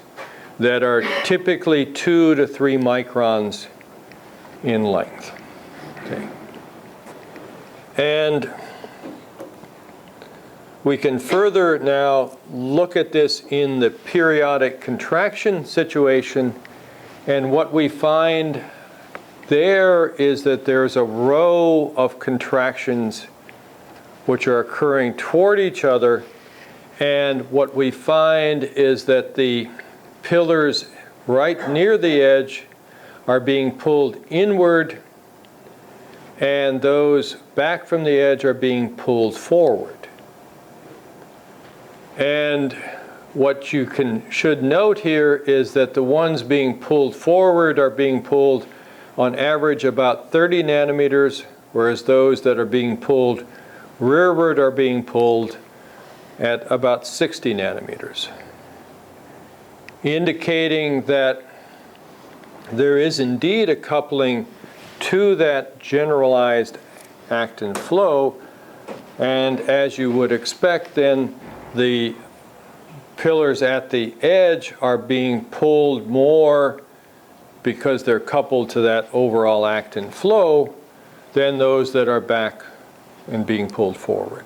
that are typically 2 to 3 microns in length. Okay. And we can further now look at this in the periodic contraction situation, and what we find there is that there's a row of contractions which are occurring toward each other, and what we find is that the pillars right near the edge are being pulled inward, and those back from the edge are being pulled forward. And what you should note here is that the ones being pulled forward are being pulled on average about 30 nanometers, whereas those that are being pulled rearward are being pulled at about 60 nanometers, indicating that there is indeed a coupling to that generalized actin flow, and as you would expect, then the pillars at the edge are being pulled more because they're coupled to that overall actin flow than those that are back and being pulled forward.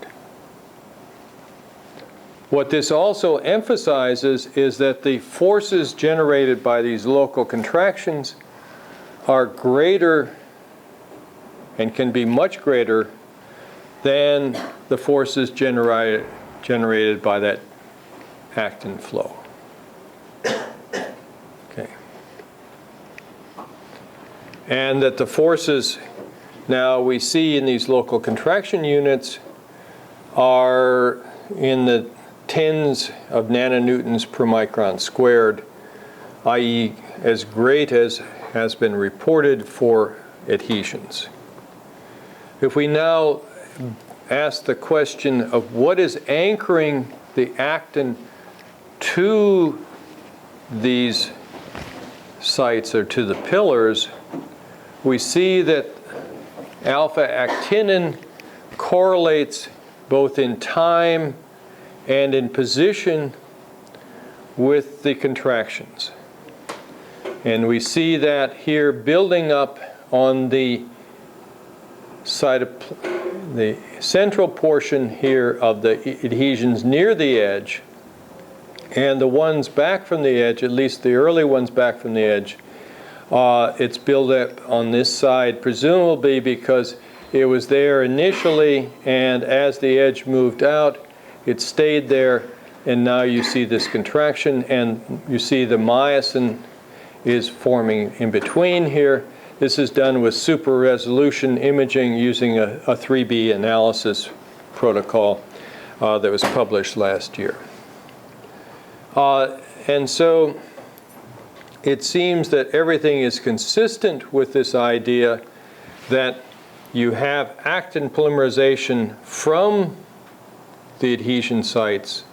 What this also emphasizes is that the forces generated by these local contractions are greater and can be much greater than the forces generated by that actin flow. Okay. And that the forces now we see in these local contraction units are in the tens of nanonewtons per micron squared, i.e. as great as has been reported for adhesions. If we now ask the question of what is anchoring the actin to these sites or to the pillars, we see that alpha-actinin correlates both in time and in position with the contractions. And we see that here building up on the side of the central portion here of the adhesions near the edge, and the ones back from the edge, at least the early ones back from the edge, it's built up on this side, presumably because it was there initially, and as the edge moved out, it stayed there, and now you see this contraction, and you see the myosin is forming in between here. This is done with super resolution imaging using a 3B analysis protocol that was published last year. And so it seems that everything is consistent with this idea that you have actin polymerization from the adhesion sites.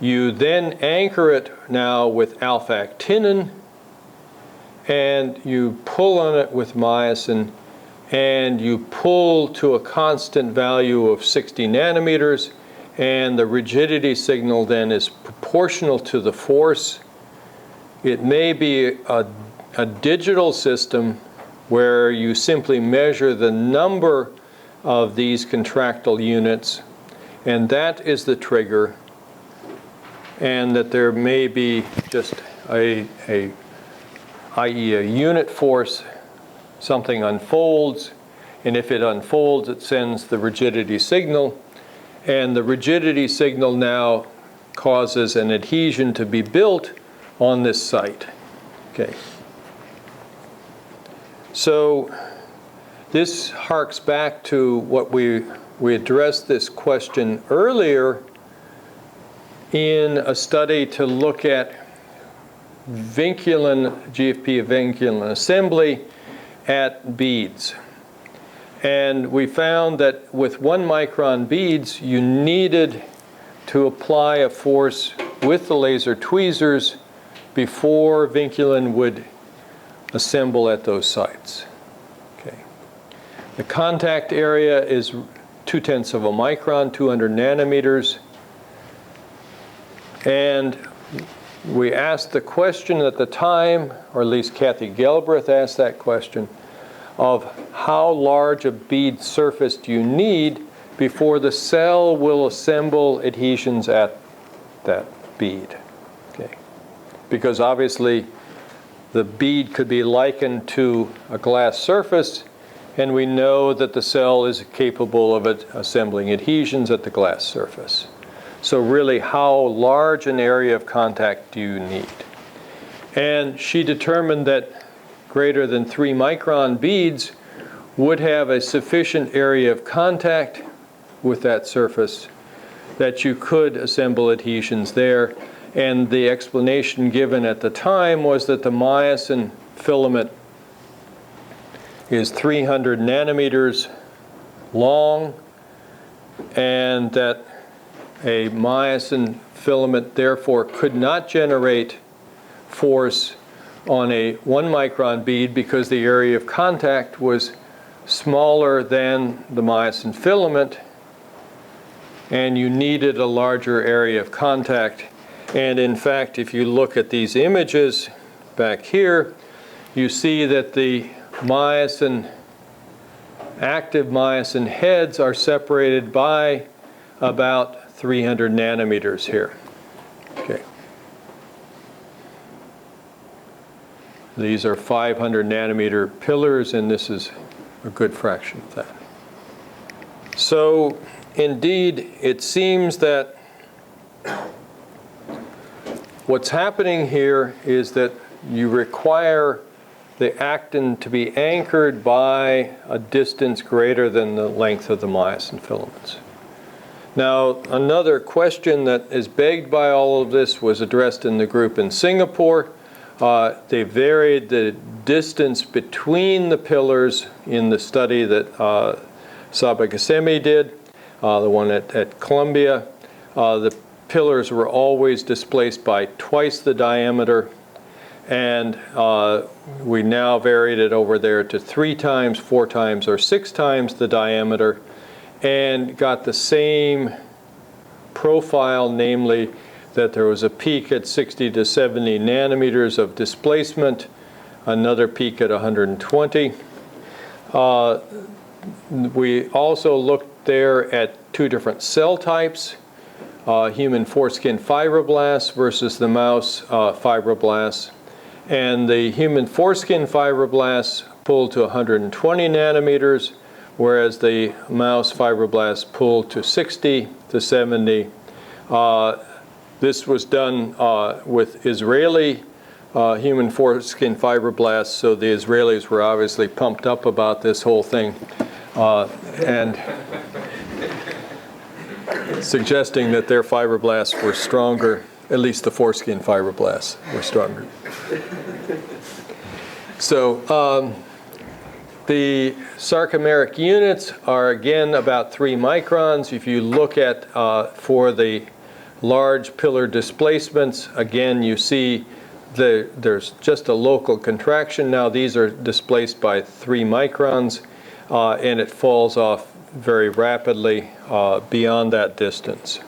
You then anchor it now with alpha-actinin, and you pull on it with myosin, and you pull to a constant value of 60 nanometers, and the rigidity signal then is proportional to the force. It may be a digital system where you simply measure the number of these contractile units, and that is the trigger, and that there may be just i.e. a unit force, something unfolds, and if it unfolds, it sends the rigidity signal, and the rigidity signal now causes an adhesion to be built on this site. Okay. So this harks back to what we addressed this question earlier in a study to look at vinculin, GFP vinculin assembly at beads. And we found that with 1 micron beads, you needed to apply a force with the laser tweezers before vinculin would assemble at those sites. Okay. The contact area is 0.2 of a micron, 200 nanometers. And we asked the question at the time, or at least Kathy Galbraith asked that question, of how large a bead surface do you need before the cell will assemble adhesions at that bead. Okay. Because obviously the bead could be likened to a glass surface, and we know that the cell is capable of assembling adhesions at the glass surface. So really, how large an area of contact do you need? And she determined that greater than 3 micron beads would have a sufficient area of contact with that surface that you could assemble adhesions there. And the explanation given at the time was that the myosin filament is 300 nanometers long, and that a myosin filament therefore could not generate force on a 1 micron bead because the area of contact was smaller than the myosin filament, and you needed a larger area of contact. And in fact, if you look at these images back here, you see that the myosin, active myosin heads are separated by about 300 nanometers here. Okay. These are 500 nanometer pillars, and this is a good fraction of that. So indeed, it seems that what's happening here is that you require the actin to be anchored by a distance greater than the length of the myosin filaments. Now, another question that is begged by all of this was addressed in the group in Singapore. They varied the distance between the pillars in the study that Sabagasemi did, the one at Columbia. The pillars were always displaced by twice the diameter, and we now varied it over there to 3 times, 4 times, or 6 times the diameter, and got the same profile, namely that there was a peak at 60 to 70 nanometers of displacement, another peak at 120. We also looked there at 2 different cell types, human foreskin fibroblasts versus the mouse fibroblasts. And the human foreskin fibroblasts pulled to 120 nanometers, whereas the mouse fibroblasts pulled to 60 to 70. This was done with Israeli human foreskin fibroblasts, so the Israelis were obviously pumped up about this whole thing, and suggesting that their fibroblasts were stronger, at least the foreskin fibroblasts were stronger. So the sarcomeric units are again about 3 microns. If you look at for the large pillar displacements, again you see there's just a local contraction. Now these are displaced by 3 microns, and it falls off very rapidly beyond that distance.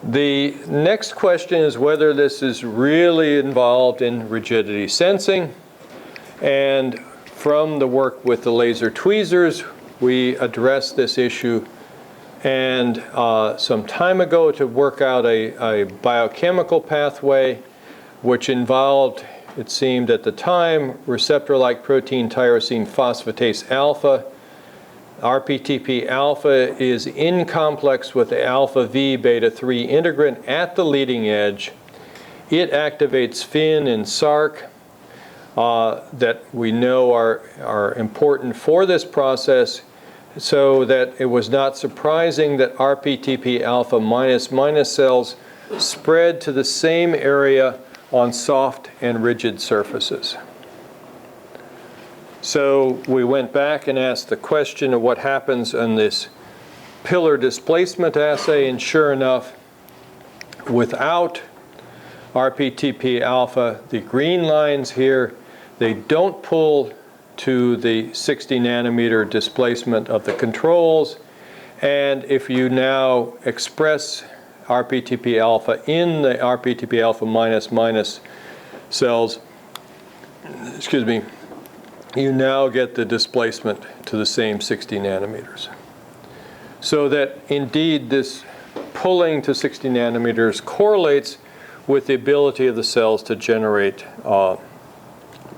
The next question is whether this is really involved in rigidity sensing. And from the work with the laser tweezers, we addressed this issue. And some time ago, to work out a biochemical pathway, which involved, it seemed at the time, receptor-like protein tyrosine phosphatase alpha. RPTP alpha is in complex with the alpha V beta 3 integrant at the leading edge. It activates FIN and SARC that we know are important for this process, so that it was not surprising that RPTP alpha minus cells spread to the same area on soft and rigid surfaces. So we went back and asked the question of what happens in this pillar displacement assay, and sure enough, without RPTP alpha, the green lines here, they don't pull to the 60 nanometer displacement of the controls. And if you now express RPTP alpha in the RPTP alpha minus cells, excuse me, you now get the displacement to the same 60 nanometers. So that indeed this pulling to 60 nanometers correlates with the ability of the cells to generate or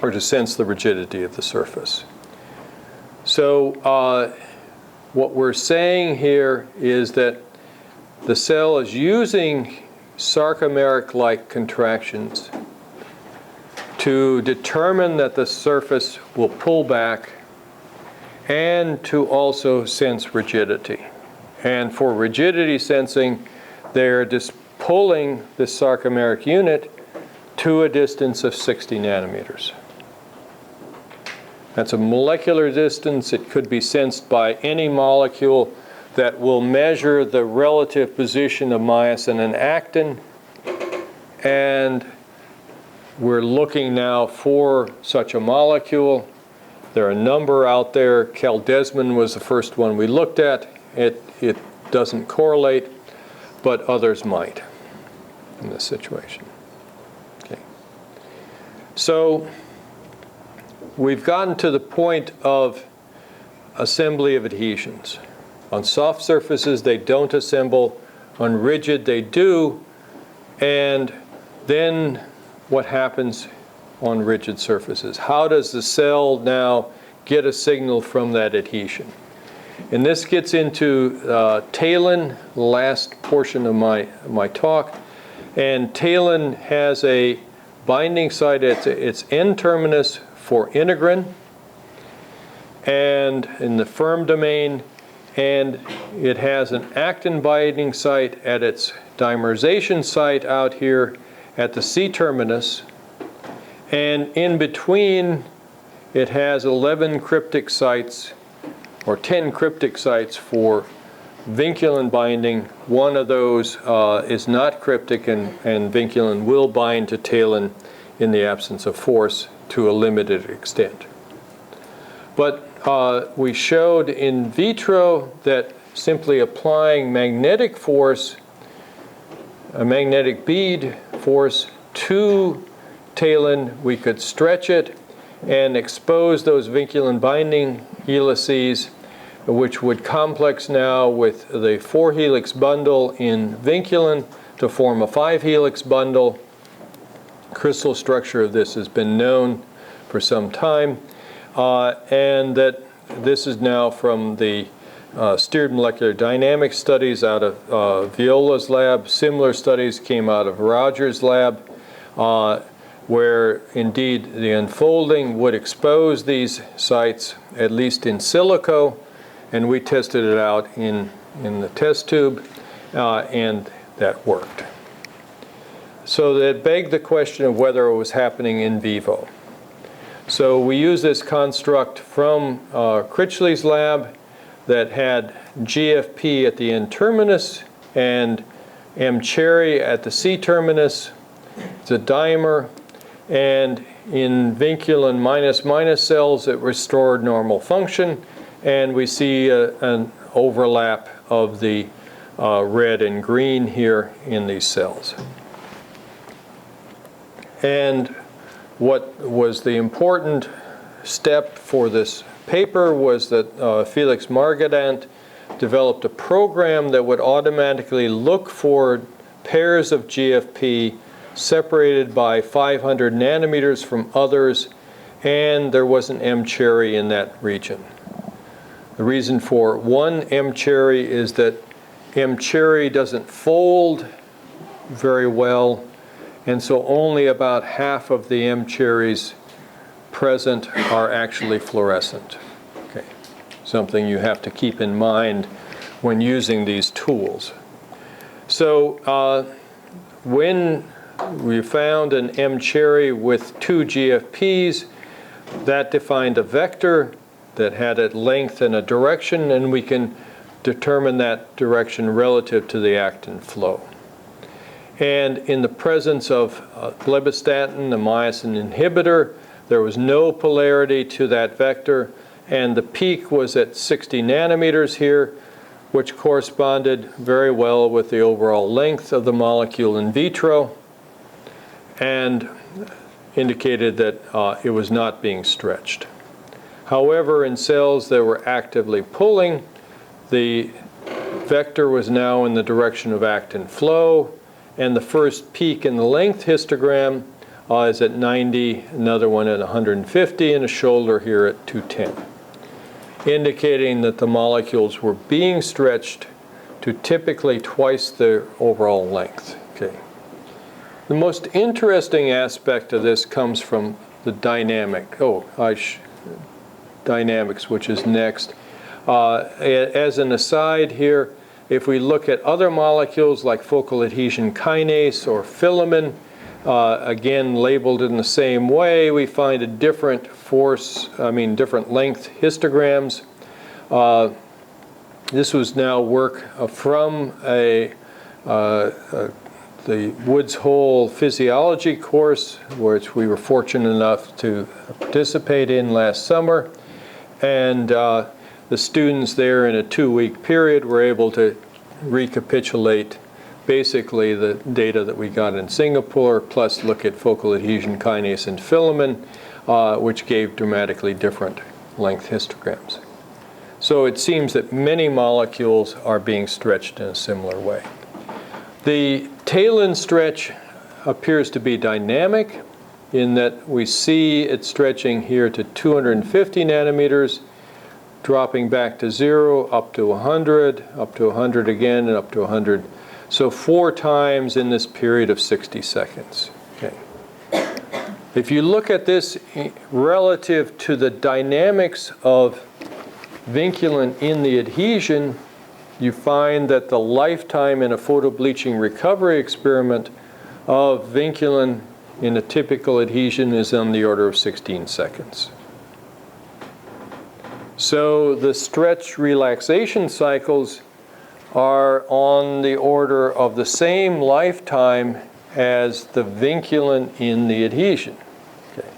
to sense the rigidity of the surface. So what we're saying here is that the cell is using sarcomeric-like contractions to determine that the surface will pull back and to also sense rigidity. And for rigidity sensing, they're just pulling the sarcomeric unit to a distance of 60 nanometers. That's a molecular distance. It could be sensed by any molecule that will measure the relative position of myosin and actin. And we're looking now for such a molecule. There are a number out there. Cal-Desmond was the first one we looked at. It doesn't correlate, but others might. in this situation. Okay. So we've gotten to the point of assembly of adhesions. On soft surfaces, they don't assemble. On rigid, they do. And then what happens on rigid surfaces? How does the cell now get a signal from that adhesion? And this gets into talin, last portion of my talk. And talin has a binding site. It's N-terminus for integrin, and in the firm domain, and it has an actin binding site at its dimerization site out here at the C-terminus, and in between it has 11 cryptic sites, or 10 cryptic sites for vinculin binding. One of those is not cryptic, and vinculin will bind to talin in the absence of force to a limited extent. But we showed in vitro that simply applying magnetic force, a magnetic bead force to talin, we could stretch it and expose those vinculin binding helices, which would complex now with the 4-helix bundle in vinculin to form a 5-helix bundle. Crystal structure of this has been known for some time, and that this is now from the steered molecular dynamics studies out of Viola's lab. Similar studies came out of Roger's lab, where indeed the unfolding would expose these sites, at least in silico, and we tested it out in the test tube, and that worked. So that begged the question of whether it was happening in vivo. So we use this construct from Critchley's lab that had GFP at the N-terminus and M-cherry at the C-terminus. It's a dimer, and in vinculin minus cells it restored normal function, and we see an overlap of the red and green here in these cells. And what was the important step for this paper was that Felix Margadant developed a program that would automatically look for pairs of GFP separated by 500 nanometers from others, and there was an M-cherry in that region. The reason for one M-cherry is that M-cherry doesn't fold very well, and so only about half of the M-cherries present are actually fluorescent. Okay. Something you have to keep in mind when using these tools. So when we found an M-cherry with 2 GFPs, that defined a vector that had a length and a direction, and we can determine that direction relative to the actin flow. And in the presence of blebistatin, the myosin inhibitor, there was no polarity to that vector, and the peak was at 60 nanometers here, which corresponded very well with the overall length of the molecule in vitro, and indicated that it was not being stretched. However, in cells that were actively pulling, the vector was now in the direction of actin flow, and the first peak in the length histogram is at 90, another one at 150, and a shoulder here at 210, indicating that the molecules were being stretched to typically twice their overall length. Okay. The most interesting aspect of this comes from the dynamics, which is next. As an aside here, if we look at other molecules like focal adhesion kinase or filamin, again labeled in the same way, we find a different different length histograms. This was now work from the Woods Hole physiology course, which we were fortunate enough to participate in last summer. And the students there in a 2-week period were able to recapitulate basically the data that we got in Singapore, plus look at focal adhesion kinase and filament, which gave dramatically different length histograms. So it seems that many molecules are being stretched in a similar way. The talon stretch appears to be dynamic in that we see it stretching here to 250 nanometers, dropping back to 0, up to 100, up to 100 again, and up to 100. So 4 times in this period of 60 seconds. Okay. If you look at this relative to the dynamics of vinculin in the adhesion, you find that the lifetime in a photobleaching recovery experiment of vinculin in a typical adhesion is on the order of 16 seconds. So the stretch relaxation cycles are on the order of the same lifetime as the vinculin in the adhesion. Okay.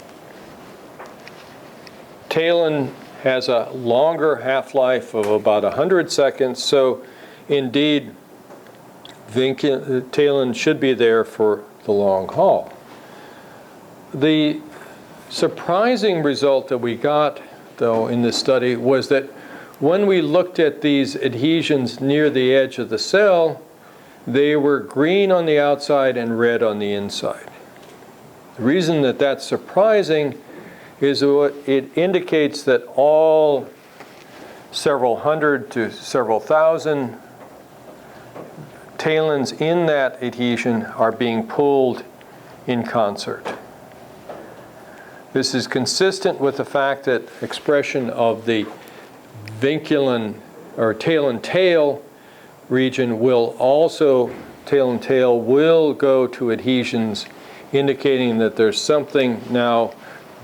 Talon has a longer half-life of about 100 seconds, so indeed talon should be there for the long haul. The surprising result that we got, though, in this study was that when we looked at these adhesions near the edge of the cell, they were green on the outside and red on the inside. The reason that that's surprising is it indicates that all several hundred to several thousand talons in that adhesion are being pulled in concert. This is consistent with the fact that expression of the vinculin or talon tail region will also, talon tail will go to adhesions, indicating that there's something now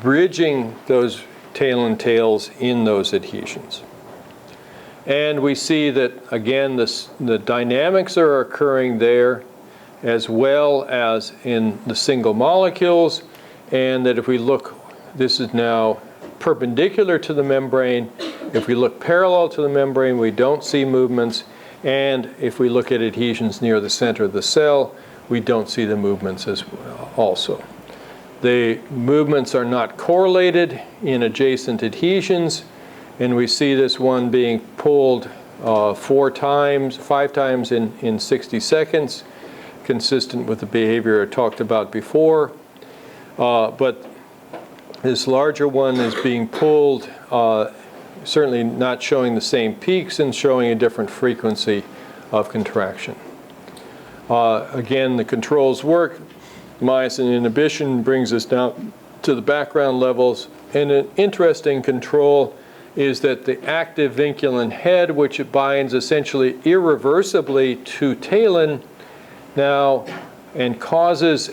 bridging those talon tails in those adhesions. And we see that, again, the dynamics are occurring there as well as in the single molecules, and that if we look, this is now perpendicular to the membrane. If we look parallel to the membrane, we don't see movements, and if we look at adhesions near the center of the cell, we don't see the movements as well also. The movements are not correlated in adjacent adhesions, and we see this one being pulled 5 times in 60 seconds, consistent with the behavior I talked about before. But this larger one is being pulled, certainly not showing the same peaks and showing a different frequency of contraction. Again, the controls work. Myosin inhibition brings us down to the background levels. And an interesting control is that the active vinculin head, which it binds essentially irreversibly to talon now and causes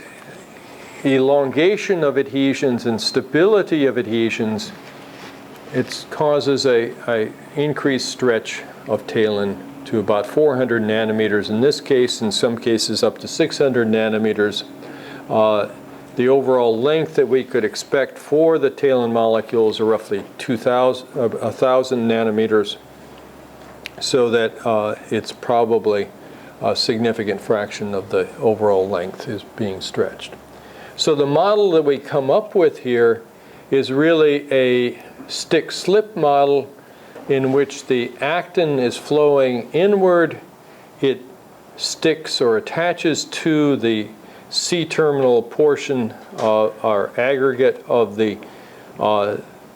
elongation of adhesions and stability of adhesions, it causes a increased stretch of talon to about 400 nanometers in this case, in some cases up to 600 nanometers. The overall length that we could expect for the talon molecules are roughly 1,000 nanometers, so that it's probably a significant fraction of the overall length is being stretched. So the model that we come up with here is really a stick-slip model in which the actin is flowing inward. It sticks or attaches to the C-terminal portion or aggregate of the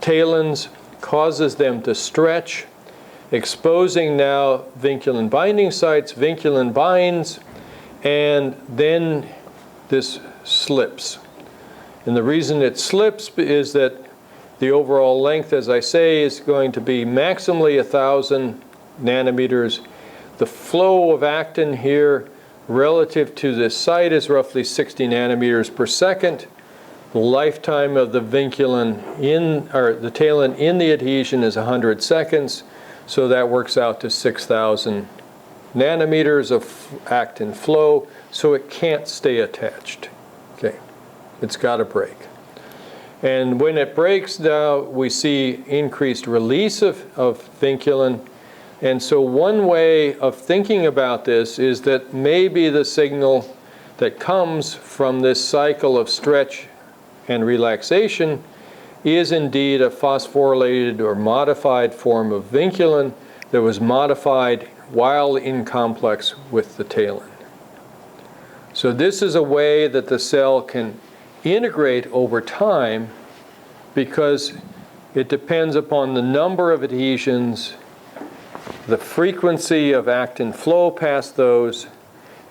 talons, causes them to stretch, exposing now vinculin binding sites. Vinculin binds, and then this slips. And the reason it slips is that the overall length, as I say, is going to be maximally 1,000 nanometers. The flow of actin here relative to this site is roughly 60 nanometers per second. The lifetime of the vinculin or the talon in the adhesion is 100 seconds, so that works out to 6,000 nanometers of actin flow, so it can't stay attached. Okay, it's got to break. And when it breaks now, we see increased release of vinculin, And so one way of thinking about this is that maybe the signal that comes from this cycle of stretch and relaxation is indeed a phosphorylated or modified form of vinculin that was modified while in complex with the talin. So this is a way that the cell can integrate over time because it depends upon the number of adhesions, the frequency of actin flow past those,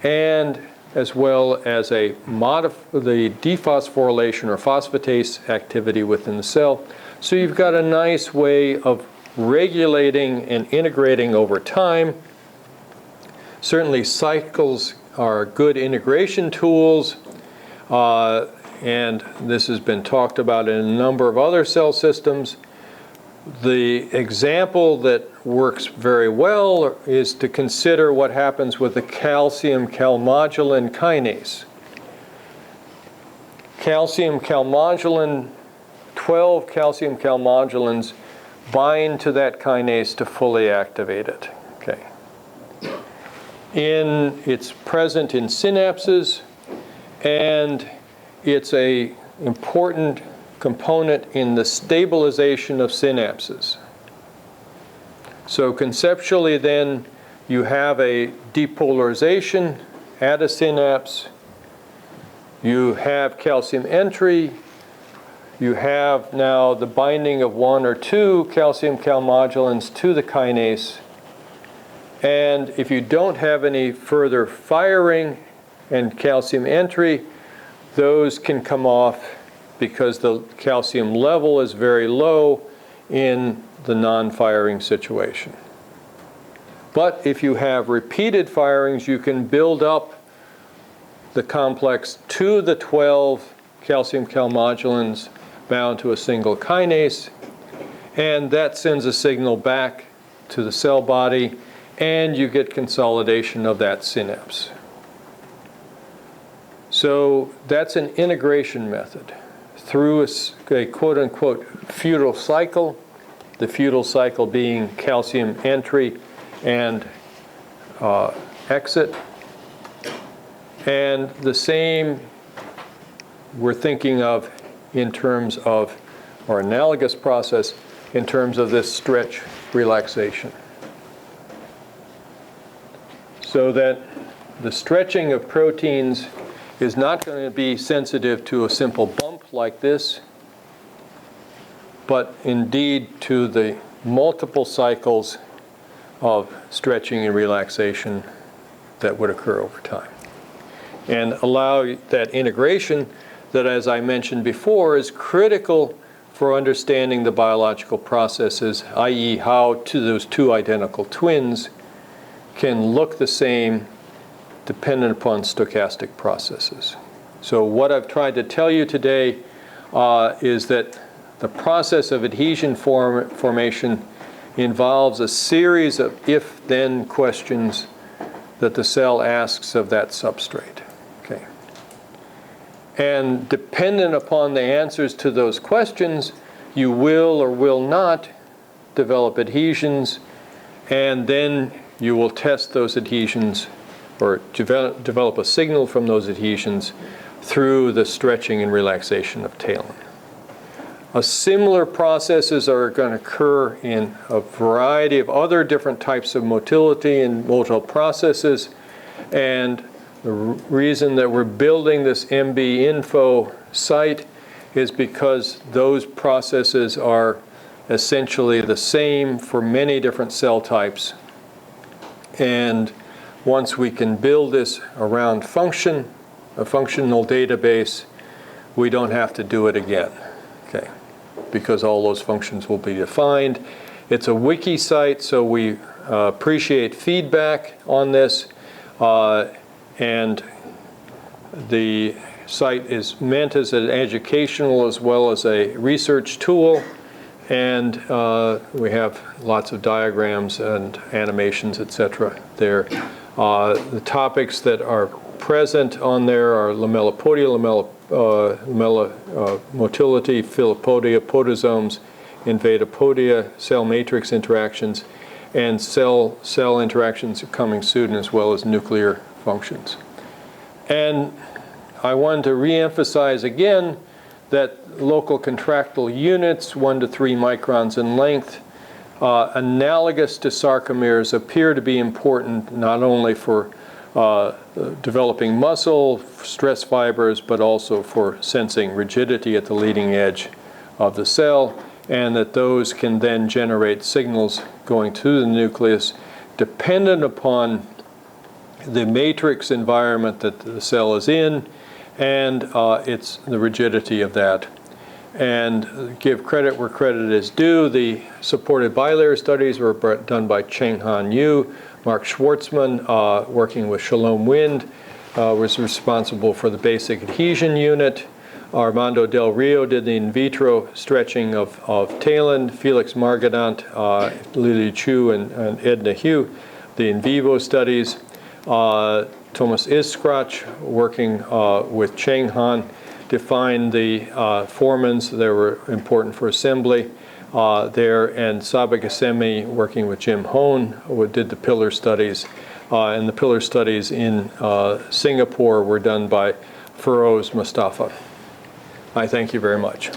and as well as the dephosphorylation or phosphatase activity within the cell. So you've got a nice way of regulating and integrating over time. Certainly cycles are good integration tools, and this has been talked about in a number of other cell systems. The example that works very well is to consider what happens with the calcium calmodulin kinase. Calcium calmodulin, 12 calcium calmodulins bind to that kinase to fully activate it. Okay. It's present in synapses, and it's an important component in the stabilization of synapses. So conceptually then, you have a depolarization at a synapse, you have calcium entry, you have now the binding of 1 or 2 calcium calmodulins to the kinase, and if you don't have any further firing and calcium entry, those can come off because the calcium level is very low in the non-firing situation. But if you have repeated firings, you can build up the complex to the 12 calcium calmodulins bound to a single kinase, and that sends a signal back to the cell body, and you get consolidation of that synapse. So that's an integration method through a quote-unquote feudal cycle, the feudal cycle being calcium entry and exit. And the same we're thinking of in terms of, or analogous process, in terms of this stretch relaxation. So that the stretching of proteins is not going to be sensitive to a simple bump like this, but indeed to the multiple cycles of stretching and relaxation that would occur over time. And allow that integration that, as I mentioned before, is critical for understanding the biological processes, i.e. how those two identical twins can look the same dependent upon stochastic processes. So what I've tried to tell you today is that the process of adhesion formation involves a series of if-then questions that the cell asks of that substrate. Okay. And dependent upon the answers to those questions, you will or will not develop adhesions, and then you will test those adhesions or develop a signal from those adhesions through the stretching and relaxation of talin. Similar processes are going to occur in a variety of other different types of motility and motile processes, and the reason that we're building this MB Info site is because those processes are essentially the same for many different cell types. And once we can build this around function, a functional database, we don't have to do it again, okay, because all those functions will be defined. It's a wiki site, so we appreciate feedback on this. And the site is meant as an educational as well as a research tool. And we have lots of diagrams and animations, etc. there. The topics that are present on there are lamellipodia, motility, filopodia, podosomes, invatopodia, cell matrix interactions. and cell interactions coming soon, as well as nuclear functions. And I wanted to re-emphasize again that local contractile units, 1 to 3 microns in length, analogous to sarcomeres, appear to be important not only for developing muscle, stress fibers, but also for sensing rigidity at the leading edge of the cell, and that those can then generate signals going to the nucleus dependent upon the matrix environment that the cell is in and the rigidity of that. And give credit where credit is due. The supported bilayer studies were done by Cheng-Han Yu. Mark Schwartzman, working with Shalom Wind, was responsible for the basic adhesion unit. Armando Del Rio did the in vitro stretching of talon. Felix Margadant, Lily Chu, and Edna Hugh, the in vivo studies. Thomas Iskrach, working with Cheng-Han, defined the formins that were important for assembly there, and Saba Gassemi, working with Jim Hone, did the pillar studies. And the pillar studies in Singapore were done by Feroz Mustafa. I thank you very much.